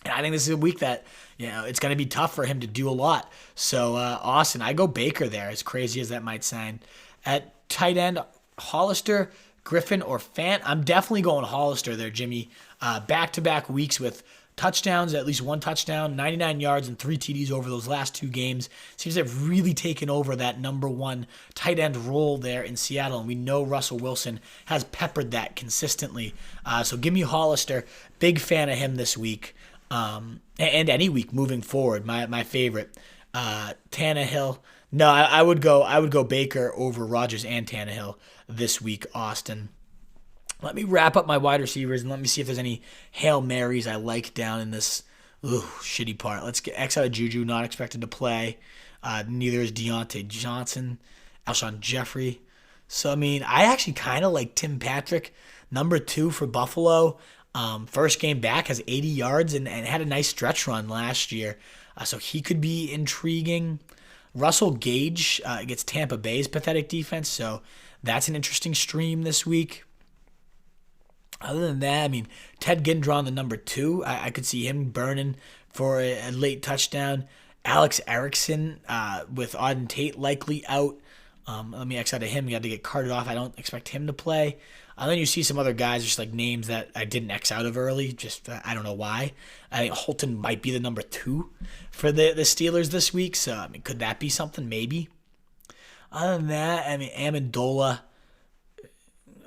And I think this is a week that, it's going to be tough for him to do a lot. So, Austin, I go Baker there, as crazy as that might sound. At tight end, Hollister, Griffin, or Fant. I'm definitely going Hollister there, Jimmy. Back-to-back weeks with touchdowns, at least one touchdown, 99 yards, and 3 TDs over those last 2 games. Seems to have really taken over that number 1 tight end role there in Seattle, and we know Russell Wilson has peppered that consistently. So give me Hollister. Big fan of him this week. And any week moving forward, my favorite. Tannehill. No, I would go Baker over Rodgers and Tannehill this week, Austin. Let me wrap up my wide receivers and let me see if there's any Hail Marys I like down in this shitty part. Let's get X out of Juju, not expected to play. Neither is Deontay Johnson, Alshon Jeffrey. So, I actually kind of like Tim Patrick, number 2 for Buffalo. First game back, has 80 yards and had a nice stretch run last year. So he could be intriguing. Russell Gage gets Tampa Bay's pathetic defense, so that's an interesting stream this week. Other than that, Ted Ginn the number 2. I could see him burning for a late touchdown. Alex Erickson with Auden Tate likely out. Let me X out of him. You had to get carted off. I don't expect him to play. Then you see some other guys, just like names that I didn't X out of early. Just I don't know why. I think Hilton might be the number 2 for the Steelers this week. So could that be something? Maybe. Other than that, Amendola.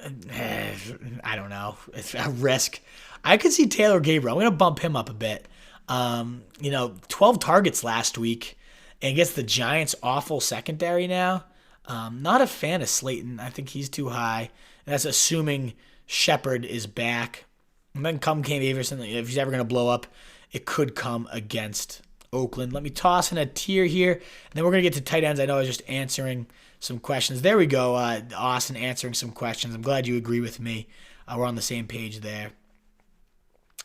I don't know. It's a risk. I could see Taylor Gabriel. I'm gonna bump him up a bit. 12 targets last week, and gets the Giants' awful secondary now. Not a fan of Slayton. I think he's too high. That's assuming Shepard is back. And then come Cam Everson, if he's ever going to blow up, it could come against Oakland. Let me toss in a tier here, and then we're going to get to tight ends. I know I was just answering some questions. There we go, Austin answering some questions. I'm glad you agree with me. We're on the same page there.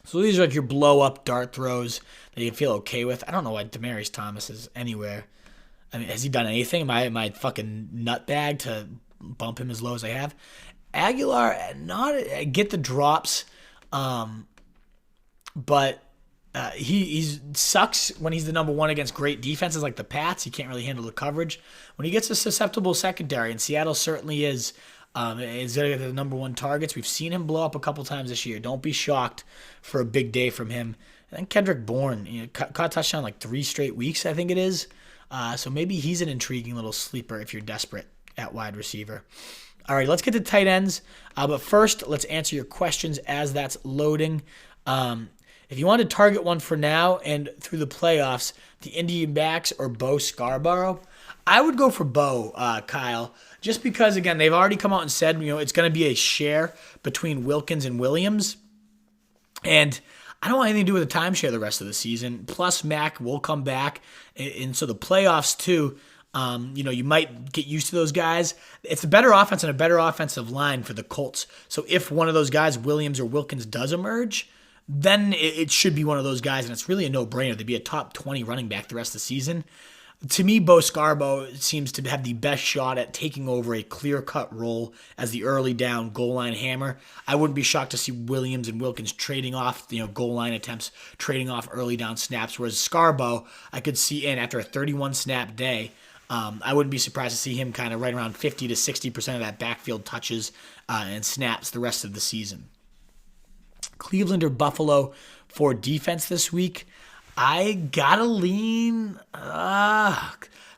So these are like your blow-up dart throws that you feel okay with. I don't know why Demaryius Thomas is anywhere. Has he done anything? Am I fucking nutbag to bump him as low as I have? Aguilar, not get the drops, but he sucks when he's the number 1 against great defenses like the Pats. He can't really handle the coverage. When he gets a susceptible secondary, and Seattle certainly is going to get the number 1 targets. We've seen him blow up a couple times this year. Don't be shocked for a big day from him. And then Kendrick Bourne, caught a touchdown like 3 straight weeks, I think it is. So maybe he's an intriguing little sleeper if you're desperate at wide receiver. All right, let's get to tight ends. But first, let's answer your questions as that's loading. If you want to target one for now and through the playoffs, the Indian backs or Bo Scarborough, I would go for Bo, Kyle, just because, again, they've already come out and said, it's going to be a share between Wilkins and Williams. And I don't want anything to do with the timeshare the rest of the season. Plus, Mac will come back. And so the playoffs, too, you might get used to those guys. It's a better offense and a better offensive line for the Colts. So if one of those guys, Williams or Wilkins, does emerge, then it should be one of those guys, and it's really a no-brainer to be a top 20 running back the rest of the season. To me, Bo Scarborough seems to have the best shot at taking over a clear-cut role as the early down goal line hammer. I wouldn't be shocked to see Williams and Wilkins trading off, goal line attempts, trading off early down snaps, whereas Scarborough, I could see in after a 31-snap day, I wouldn't be surprised to see him kind of right around 50 to 60% of that backfield touches and snaps the rest of the season. Cleveland or Buffalo for defense this week? I gotta lean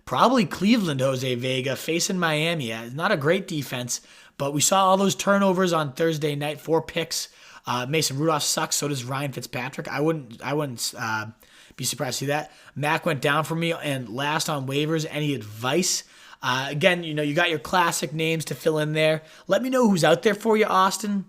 Probably Cleveland, Jose Vega, facing Miami. Not a great defense, but we saw all those turnovers on Thursday night, 4 picks. Mason Rudolph sucks, so does Ryan Fitzpatrick. I wouldn't be surprised to see that. Mac went down for me and last on waivers. Any advice? Again, you got your classic names to fill in there. Let me know who's out there for you, Austin.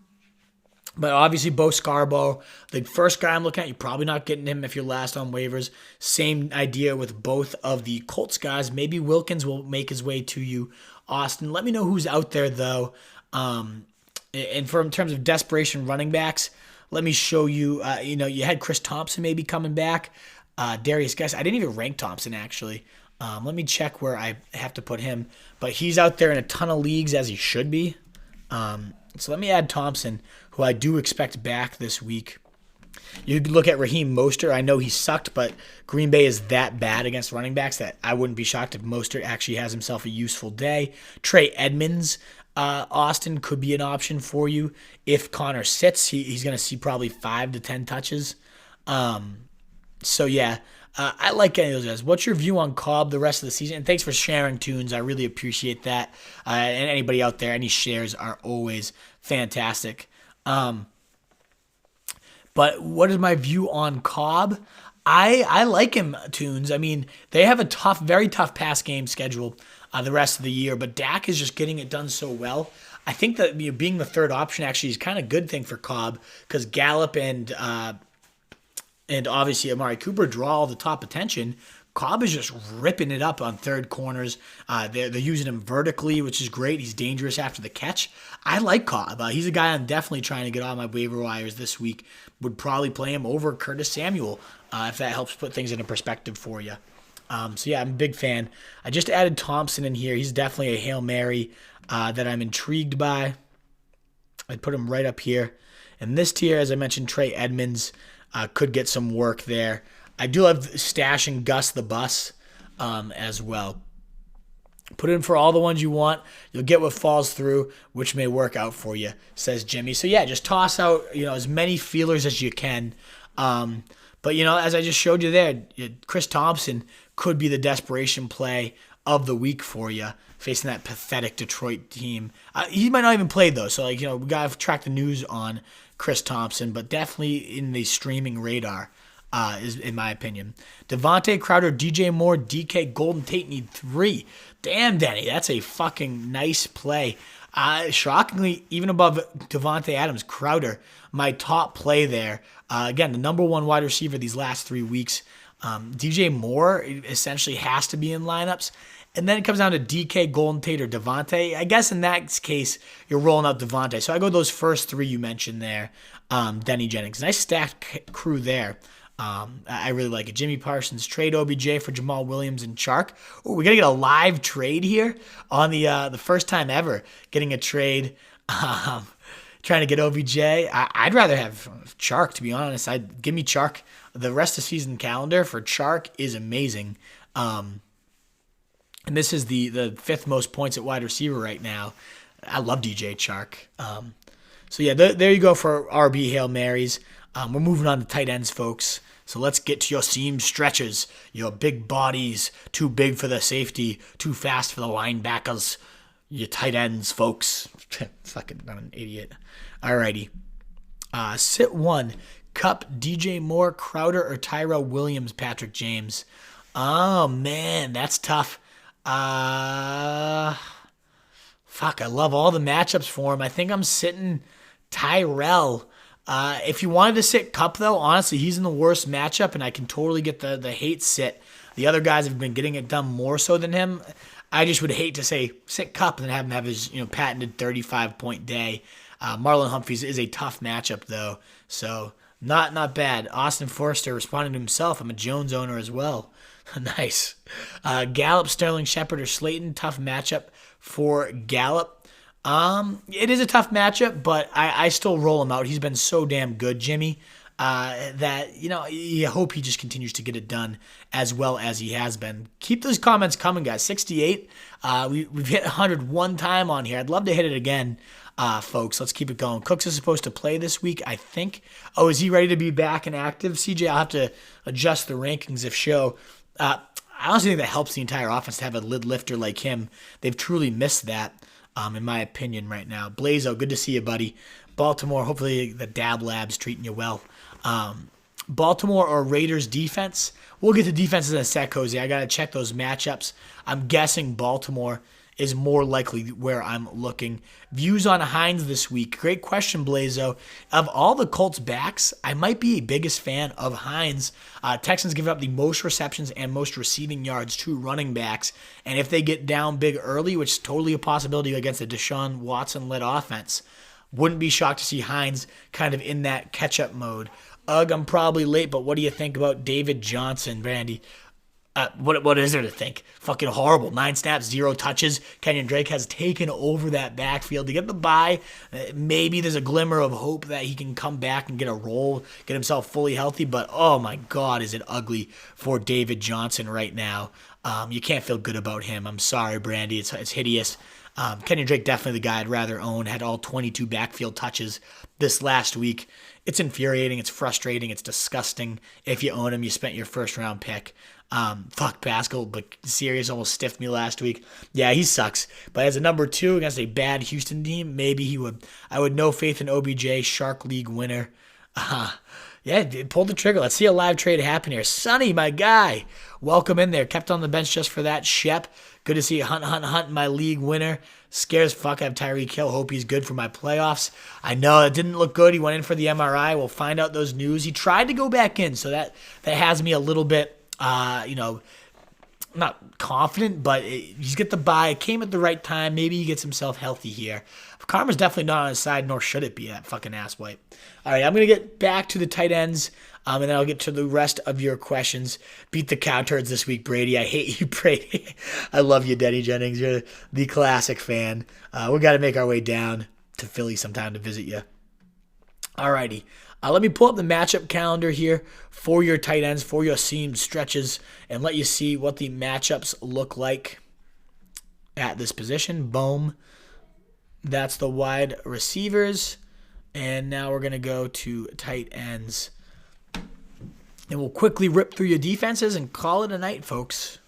But obviously, Bo Scarborough, the first guy I'm looking at, you're probably not getting him if you're last on waivers. Same idea with both of the Colts guys. Maybe Wilkins will make his way to you, Austin. Let me know who's out there, though. And in terms of desperation running backs, let me show you, you had Chris Thompson maybe coming back. Darius Guice. I didn't even rank Thompson, actually. Let me check where I have to put him. But he's out there in a ton of leagues, as he should be. So let me add Thompson, who I do expect back this week. You look at Raheem Mostert. I know he sucked, but Green Bay is that bad against running backs that I wouldn't be shocked if Mostert actually has himself a useful day. Trey Edmonds, Austin, could be an option for you. If Connor sits, he's going to see probably 5 to 10 touches. So, yeah, I like any of those guys. What's your view on Cobb the rest of the season? And thanks for sharing, Tunes. I really appreciate that. And anybody out there, any shares are always fantastic. But what is my view on Cobb? I like him, Tunes. I mean, they have a very tough pass game schedule the rest of the year, but Dak is just getting it done so well. I think that being the third option actually is kind of a good thing for Cobb because Gallup and obviously Amari Cooper draw all the top attention. Cobb is just ripping it up on third corners. They're using him vertically, which is great. He's dangerous after the catch. I like Cobb. He's a guy I'm definitely trying to get on my waiver wires this week. Would probably play him over Curtis Samuel if that helps put things into perspective for you. So yeah, I'm a big fan. I just added Thompson in here. He's definitely a Hail Mary that I'm intrigued by. I'd put him right up here. And this tier, as I mentioned, Trey Edmonds could get some work there. I do love stashing Gus the Bus as well. Put in for all the ones you want. You'll get what falls through, which may work out for you, says Jimmy. So yeah, just toss out as many feelers as you can. But as I just showed you there, Chris Thompson could be the desperation play of the week for you, facing that pathetic Detroit team. He might not even play though, so we gotta track the news on Chris Thompson, but definitely in the streaming radar. Is in my opinion. Devontae Crowder, DJ Moore, DK, Golden Tate need 3. Damn, Denny, that's a fucking nice play. Shockingly, even above Devontae Adams, Crowder, my top play there. Again, the number 1 wide receiver these last 3 weeks. DJ Moore essentially has to be in lineups. And then it comes down to DK, Golden Tate, or Devontae. I guess in that case, you're rolling out Devontae. So I go those first 3 you mentioned there. Denny Jennings. Nice stacked crew there. I really like it. Jimmy Parsons trade OBJ for Jamal Williams and Chark. Oh, we're gonna get a live trade here on the first time ever getting a trade. Trying to get OBJ. I'd rather have Chark, to be honest. Give me Chark. The rest of the season calendar for Chark is amazing. And this is the 5th most points at wide receiver right now. I love DJ Chark. So yeah, there you go for RB Hail Marys. We're moving on to tight ends, folks. So let's get to your seam stretches. Your big bodies, too big for the safety, too fast for the linebackers. Your tight ends, folks. Fucking, I'm an idiot. Alrighty. Sit 1. Cup, DJ Moore, Crowder, or Tyrell Williams, Patrick James. Oh, man, that's tough. Fuck, I love all the matchups for him. I think I'm sitting Tyrell. If you wanted to sit Cup, though, honestly, he's in the worst matchup, and I can totally get the hate sit. The other guys have been getting it done more so than him. I just would hate to say sit Cup and then have him have his patented 35-point day. Marlon Humphreys is a tough matchup, though, so not bad. Austin Forrester responding to himself. I'm a Jones owner as well. Nice. Gallup, Sterling Shepard, or Slayton, tough matchup for Gallup. It is a tough matchup, but I still roll him out. He's been so damn good, Jimmy, that, you hope he just continues to get it done as well as he has been. Keep those comments coming, guys. 68. We've hit 100 one time on here. I'd love to hit it again, folks. Let's keep it going. Cooks is supposed to play this week, I think. Oh, is he ready to be back and active? CJ, I'll have to adjust the rankings if show. I honestly think that helps the entire offense to have a lid lifter like him. They've truly missed that, in my opinion, right now. Blazo, good to see you, buddy. Baltimore, hopefully the Dab Lab's treating you well. Baltimore or Raiders defense? We'll get to defenses in a sec, Cozy. I got to check those matchups. I'm guessing Baltimore is more likely where I'm looking. Views on Hines this week. Great question, Blazo. Of all the Colts backs, I might be a biggest fan of Hines. Texans give up the most receptions and most receiving yards to running backs. And if they get down big early, which is totally a possibility against a Deshaun Watson-led offense, wouldn't be shocked to see Hines kind of in that catch-up mode. I'm probably late, but what do you think about David Johnson, Brandy? What is there to think? Fucking horrible. 9 snaps, 0 touches. Kenyon Drake has taken over that backfield to get the bye. Maybe there's a glimmer of hope that he can come back and get a role, get himself fully healthy. But, oh, my God, is it ugly for David Johnson right now. You can't feel good about him. I'm sorry, Brandy. It's hideous. Kenyon Drake, definitely the guy I'd rather own. Had all 22 backfield touches this last week. It's infuriating. It's frustrating. It's disgusting. If you own him, you spent your first-round pick. Fuck Pascal, but Sirius almost stiffed me last week. Yeah, he sucks. But as a number 2 against a bad Houston team, maybe he would. I would no faith in OBJ, Shark League winner. Yeah, pulled the trigger. Let's see a live trade happen here. Sonny, my guy, welcome in there. Kept on the bench just for that. Shep, good to see Hunt, my league winner. Scares fuck. I have Tyreek Hill. Hope he's good for my playoffs. I know it didn't look good. He went in for the MRI. We'll find out those news. He tried to go back in, so that has me a little bit, not confident, but he's get the bye. It came at the right time. Maybe he gets himself healthy here. Karma's definitely not on his side, nor should it be, that fucking asswipe. All right, I'm going to get back to the tight ends, and then I'll get to the rest of your questions. Beat the cow turds this week, Brady. I hate you, Brady. I love you, Denny Jennings. You're the classic fan. We got to make our way down to Philly sometime to visit you. All righty. Let me pull up the matchup calendar here for your tight ends, for your seam stretches, and let you see what the matchups look like at this position. Boom. That's the wide receivers. And now we're going to go to tight ends. And we'll quickly rip through your defenses and call it a night, folks.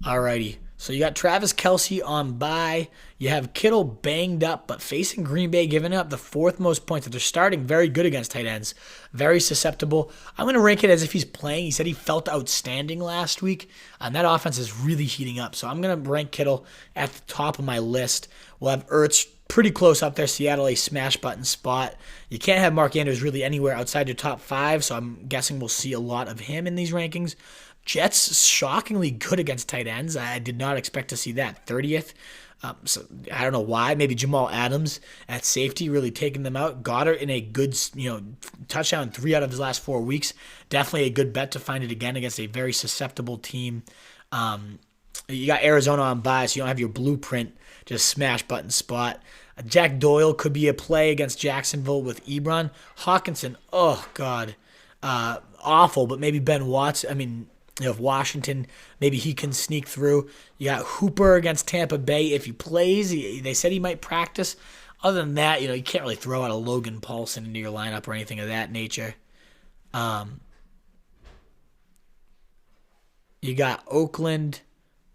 Alrighty. So you got Travis Kelce on bye. You have Kittle banged up, but facing Green Bay, giving up the 4th most points. They're starting very good against tight ends. Very susceptible. I'm going to rank it as if he's playing. He said he felt outstanding last week. And that offense is really heating up. So I'm going to rank Kittle at the top of my list. We'll have Ertz pretty close up there. Seattle, a smash button spot. You can't have Mark Andrews really anywhere outside your top 5. So I'm guessing we'll see a lot of him in these rankings. Jets shockingly good against tight ends. I did not expect to see that. 30th. So I don't know why. Maybe Jamal Adams at safety really taking them out. Goddard in a good, touchdown 3 out of his last 4 weeks. Definitely a good bet to find it again against a very susceptible team. You got Arizona on bye, so you don't have your blueprint, just smash button spot. Jack Doyle could be a play against Jacksonville with Ebron. Hawkinson, oh God, awful, but maybe Ben Watts. If Washington, maybe he can sneak through. You got Hooper against Tampa Bay. If he plays, they said he might practice. Other than that, you can't really throw out a Logan Paulson into your lineup or anything of that nature. You got Oakland,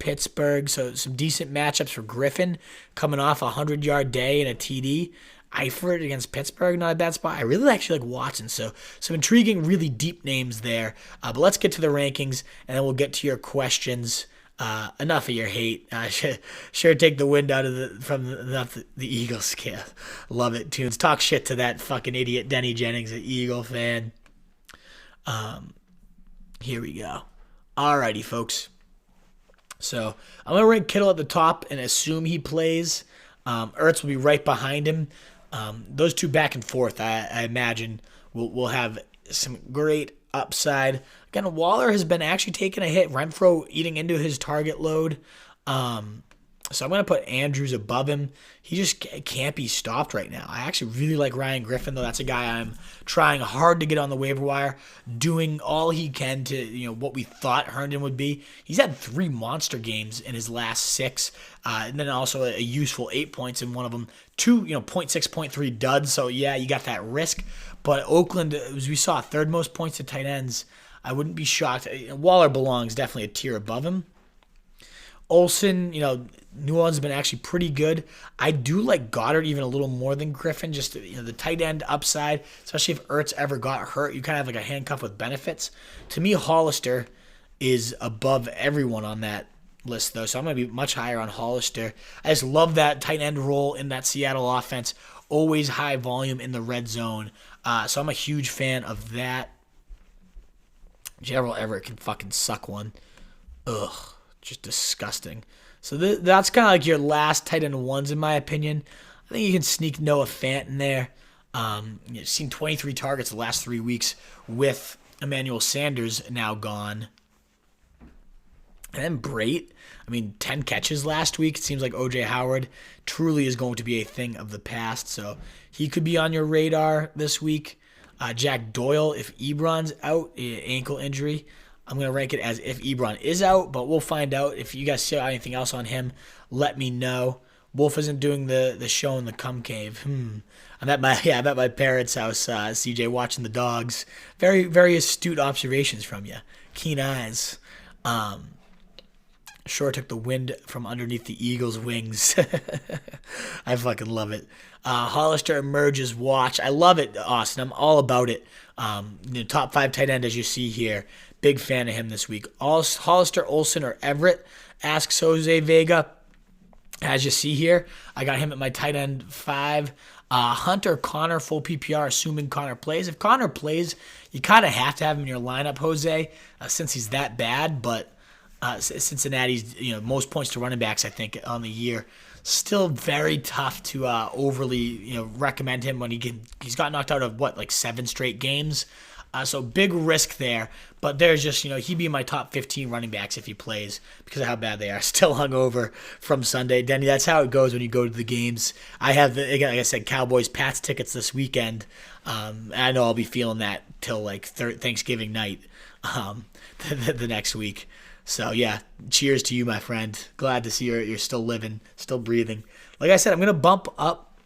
Pittsburgh, so some decent matchups for Griffin coming off a 100-yard day and a TD. Eifert against Pittsburgh, not a bad spot. I really actually like Watson, so some intriguing, really deep names there. But let's get to the rankings, and then we'll get to your questions. Enough of your hate. Sure take the wind out of the Eagles scale. Love it, Tunes. Talk shit to that fucking idiot Denny Jennings, an Eagle fan. Here we go. Alrighty, folks. So I'm going to rank Kittle at the top and assume he plays. Ertz will be right behind him. Those two back and forth, I imagine, will have some great upside. Again, Waller has been actually taking a hit. Renfro eating into his target load. So I'm going to put Andrews above him. He just can't be stopped right now. I actually really like Ryan Griffin, though. That's a guy I'm trying hard to get on the waiver wire, doing all he can to, what we thought Herndon would be. He's had 3 monster games in his last 6, and then also a useful 8 points in one of them. 2, 0.6, 0.3 duds, so yeah, you got that risk. But Oakland, as we saw, 3rd most points to tight ends. I wouldn't be shocked. Waller belongs definitely a tier above him. Olsen, New Orleans has been actually pretty good. I do like Goddard even a little more than Griffin. Just the tight end upside, especially if Ertz ever got hurt, you kind of have like a handcuff with benefits. To me, Hollister is above everyone on that list, though, so I'm going to be much higher on Hollister. I just love that tight end role in that Seattle offense. Always high volume in the red zone, so I'm a huge fan of that. Gerald Everett can fucking suck one. Ugh. Just disgusting. So that's kind of like your last tight end ones, in my opinion. I think you can sneak Noah Fant in there. You've seen 23 targets the last 3 weeks with Emmanuel Sanders now gone. And then Brait, 10 catches last week. It seems like O.J. Howard truly is going to be a thing of the past. So he could be on your radar this week. Jack Doyle, if Ebron's out, ankle injury. I'm going to rank it as if Ebron is out, but we'll find out. If you guys see anything else on him, let me know. Wolf isn't doing the show in the cum cave. I'm at my parents' house, CJ, watching the dogs. Very, very astute observations from you. Keen eyes. Sure took the wind from underneath the Eagles' wings. I fucking love it. Hollister emerges watch. I love it, Austin. I'm all about it. Top 5 tight end, as you see here. Big fan of him this week. Hollister, Olsen, or Everett, asks Jose Vega. As you see here, I got him at my tight end 5. Hunter, Connor, full PPR, assuming Connor plays. If Connor plays, you kind of have to have him in your lineup, Jose, since he's that bad. But Cincinnati's most points to running backs, I think, on the year. Still very tough to overly recommend him when he's got knocked out of 7 straight games. So big risk there, but there's just, he'd be in my top 15 running backs if he plays because of how bad they are. Still hungover from Sunday. Denny, that's how it goes when you go to the games. I have, again, like I said, Cowboys-Pats tickets this weekend. I know I'll be feeling that till Thanksgiving night the next week. So, yeah, cheers to you, my friend. Glad to see you're still living, still breathing. Like I said, I'm going to bump up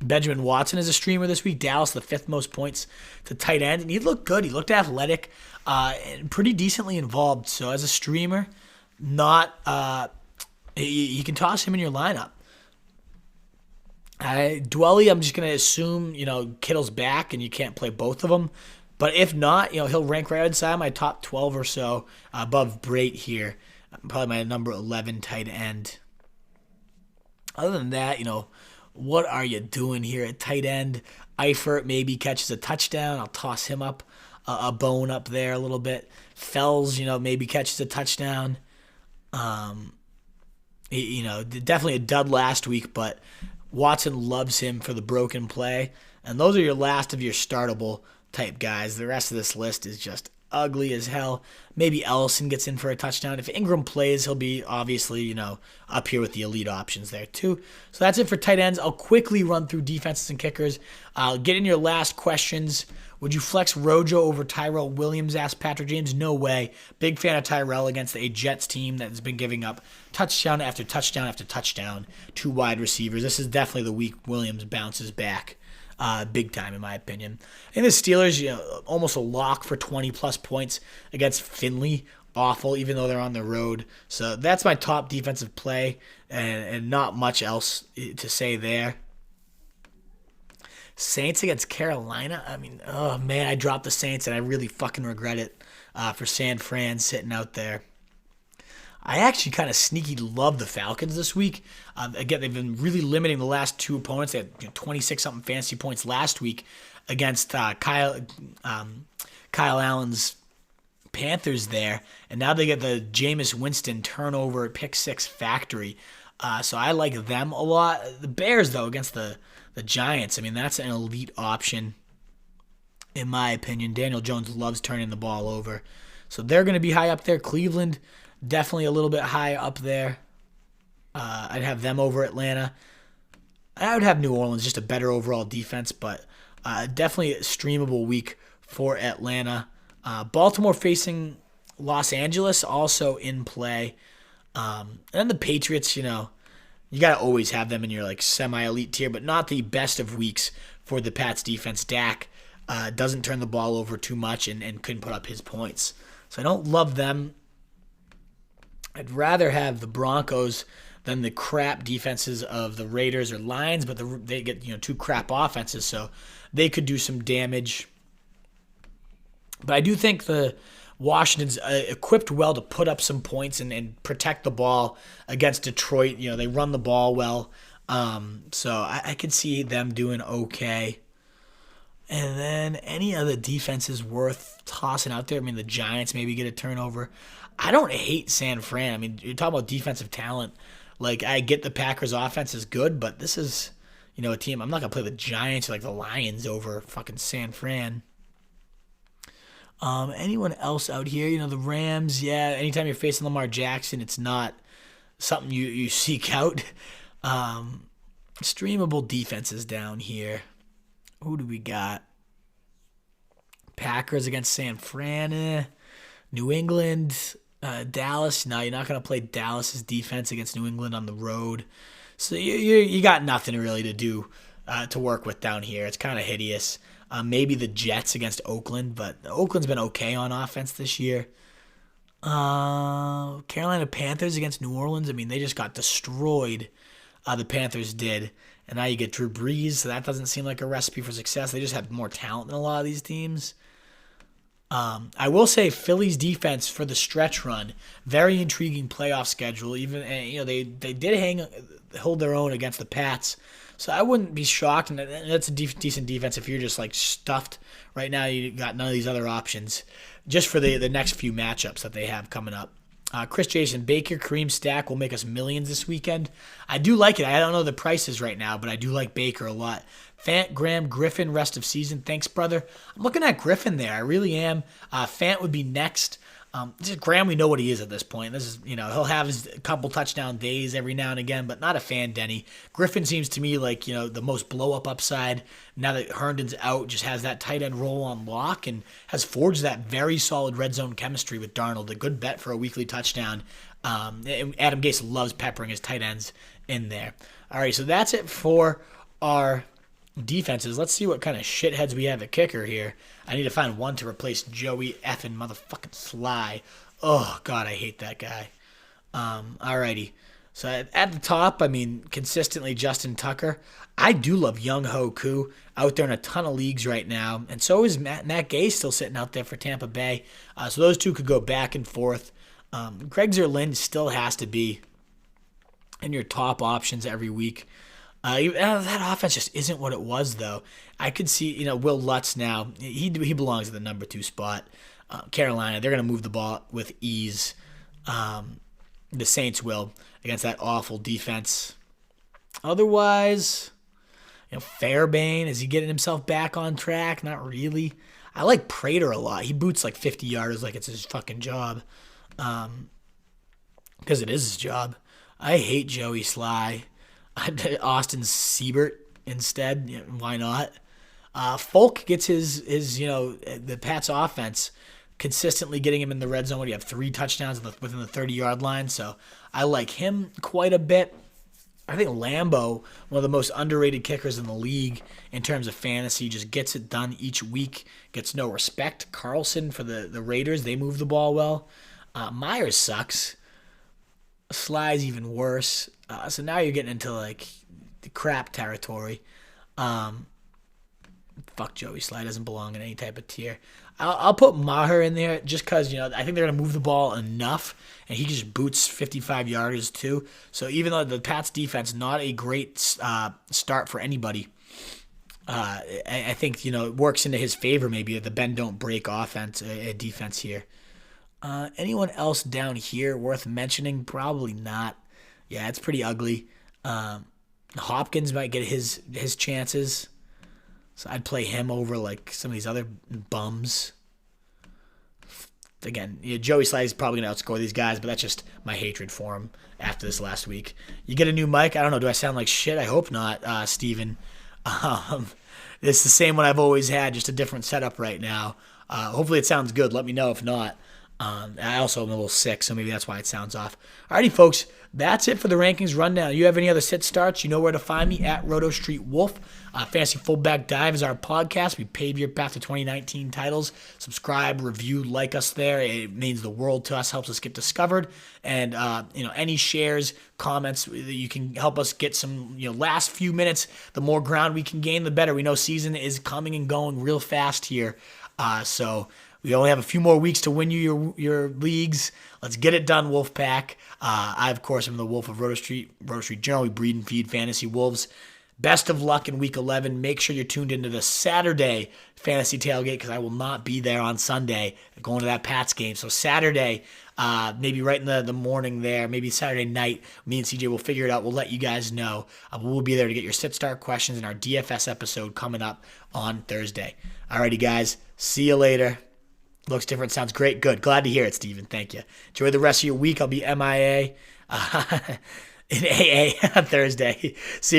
Benjamin Watson as a streamer this week. Dallas, the 5th most points to tight end. And he looked good. He looked athletic and pretty decently involved. So, as a streamer, you can toss him in your lineup. Dwelly, I'm just going to assume, Kittle's back and you can't play both of them. But if not, he'll rank right inside my top 12 or so above Brait here. Probably my number 11 tight end. Other than that, what are you doing here at tight end? Eifert maybe catches a touchdown. I'll toss him up a bone up there a little bit. Fells, maybe catches a touchdown. Definitely a dud last week, but Watson loves him for the broken play. And those are your last of your startable type guys. The rest of this list is just ugly as hell. Maybe Ellison gets in for a touchdown. If Ingram plays, he'll be obviously, up here with the elite options there too. So that's it for tight ends. I'll quickly run through defenses and kickers. I'll get in your last questions. Would you flex Rojo over Tyrell Williams? Asked Patrick James. No way. Big fan of Tyrell against a Jets team that has been giving up touchdown after touchdown after touchdown to wide receivers. This is definitely the week Williams bounces back. Big time, in my opinion. I think the Steelers, almost a lock for 20-plus points against Finley. Awful, even though they're on the road. So that's my top defensive play, and not much else to say there. Saints against Carolina. Oh, man, I dropped the Saints, and I really fucking regret it for San Fran sitting out there. I actually kind of sneaky love the Falcons this week. Again, they've been really limiting the last 2 opponents. They had 26-something fantasy points last week against Kyle Allen's Panthers there. And now they get the Jameis Winston turnover pick 6 factory. So I like them a lot. The Bears, though, against the Giants, that's an elite option, in my opinion. Daniel Jones loves turning the ball over. So they're going to be high up there. Cleveland, definitely a little bit high up there. I'd have them over Atlanta. I would have New Orleans, just a better overall defense, but definitely a streamable week for Atlanta. Baltimore facing Los Angeles, also in play. And then the Patriots, you got to always have them in your semi-elite tier, but not the best of weeks for the Pats defense. Dak doesn't turn the ball over too much, and couldn't put up his points. So I don't love them. I'd rather have the Broncos than the crap defenses of the Raiders or Lions, but they get two crap offenses, so they could do some damage. But I do think the Washington's equipped well to put up some points and protect the ball against Detroit. They run the ball well, so I could see them doing okay. And then any other defenses worth tossing out there? I mean, the Giants maybe get a turnover. I don't hate San Fran. I mean, you're talking about defensive talent. Like, I get the Packers' offense is good, but this is, a team. I'm not going to play the Giants or like the Lions over fucking San Fran. Anyone else out here? The Rams, yeah. Anytime you're facing Lamar Jackson, it's not something you seek out. Streamable defenses down here. Who do we got? Packers against San Fran. New England. Dallas. No, you're not going to play Dallas's defense against New England on the road. So you got nothing really to do to work with down here. It's kind of hideous. Maybe the Jets against Oakland, but Oakland's been okay on offense this year. Carolina Panthers against New Orleans. I mean, they just got destroyed. The Panthers did. And now you get Drew Brees, so that doesn't seem like a recipe for success. They just have more talent than a lot of these teams. I will say Philly's defense for the stretch run, very intriguing playoff schedule. Even they did hold their own against the Pats, so I wouldn't be shocked. And that's a decent defense if you're just like stuffed right now. You got none of these other options, just for the next few matchups that they have coming up. Chris Jason, Baker, Kareem stack will make us millions this weekend. I do like it. I don't know the prices right now, but I do like Baker a lot. Fant, Graham, Griffin, rest of season. Thanks, brother. I'm looking at Griffin there. I really am. Fant would be next. Graham, we know what he is at this point. This is, he'll have his couple touchdown days every now and again, but not a fan, Denny. Griffin seems to me like, the most blow-up upside. Now that Herndon's out, just has that tight end role on lock and has forged that very solid red zone chemistry with Darnold. A good bet for a weekly touchdown. Adam Gase loves peppering his tight ends in there. All right, so that's it for our defenses. Let's see what kind of shitheads we have at kicker here. I need to find one to replace Joey effing motherfucking Sly. Oh, God, I hate that guy. Alrighty. So at the top, I mean, consistently Justin Tucker. I do love Young Ho Koo out there in a ton of leagues right now. And so is Matt Gay still sitting out there for Tampa Bay. So those two could go back and forth. Greg Zerlin still has to be in your top options every week. That offense just isn't what it was, though. I could see, Will Lutz now. He belongs at the number 2 spot. Carolina, they're going to move the ball with ease. The Saints will against that awful defense. Otherwise, Fairbairn, is he getting himself back on track? Not really. I like Prater a lot. He boots like 50 yards like it's his fucking job. Because it is his job. I hate Joey Sly. Austin Siebert instead. Why not? Folk gets his the Pats offense consistently getting him in the red zone when you have 3 touchdowns within the 30-yard line. So I like him quite a bit. I think Lambeau, one of the most underrated kickers in the league in terms of fantasy, just gets it done each week, gets no respect. Carlson for the Raiders, they move the ball well. Myers sucks. Sly's even worse. So now you're getting into like the crap territory. Fuck Joey Sly, doesn't belong in any type of tier. I'll put Maher in there just because, I think they're going to move the ball enough, and he just boots 55-yarders too. So even though the Pats defense, not a great start for anybody, I think, it works into his favor maybe, the bend don't break defense here. Anyone else down here worth mentioning? Probably not. Yeah, it's pretty ugly. Hopkins might get his chances. So I'd play him over like some of these other bums. Again, Joey Sly's probably going to outscore these guys, but that's just my hatred for him after this last week. You get a new mic? I don't know. Do I sound like shit? I hope not, Steven. It's the same one I've always had, just a different setup right now. Hopefully it sounds good. Let me know if not. I also am a little sick, so maybe that's why it sounds off. Alrighty, folks, that's it for the rankings rundown. You have any other sit starts? You know where to find me at Roto Street Wolf. Fantasy Fullback Dive is our podcast. We pave your path to 2019 titles. Subscribe, review, like us there. It means the world to us, helps us get discovered. And any shares, comments, you can help us get some. Last few minutes, the more ground we can gain, the better. We know season is coming and going real fast here, so. We only have a few more weeks to win you your leagues. Let's get it done, Wolfpack. I, of course, am the Wolf of Roto Street Journal. We breed and feed fantasy wolves. Best of luck in Week 11. Make sure you're tuned into the Saturday fantasy tailgate because I will not be there on Sunday going to that Pats game. So Saturday, maybe right in the morning there, maybe Saturday night, me and CJ will figure it out. We'll let you guys know. We'll be there to get your sit-start questions in our DFS episode coming up on Thursday. Alrighty, guys. See you later. Looks different. Sounds great. Good. Glad to hear it, Steven. Thank you. Enjoy the rest of your week. I'll be MIA in AA on Thursday. See you.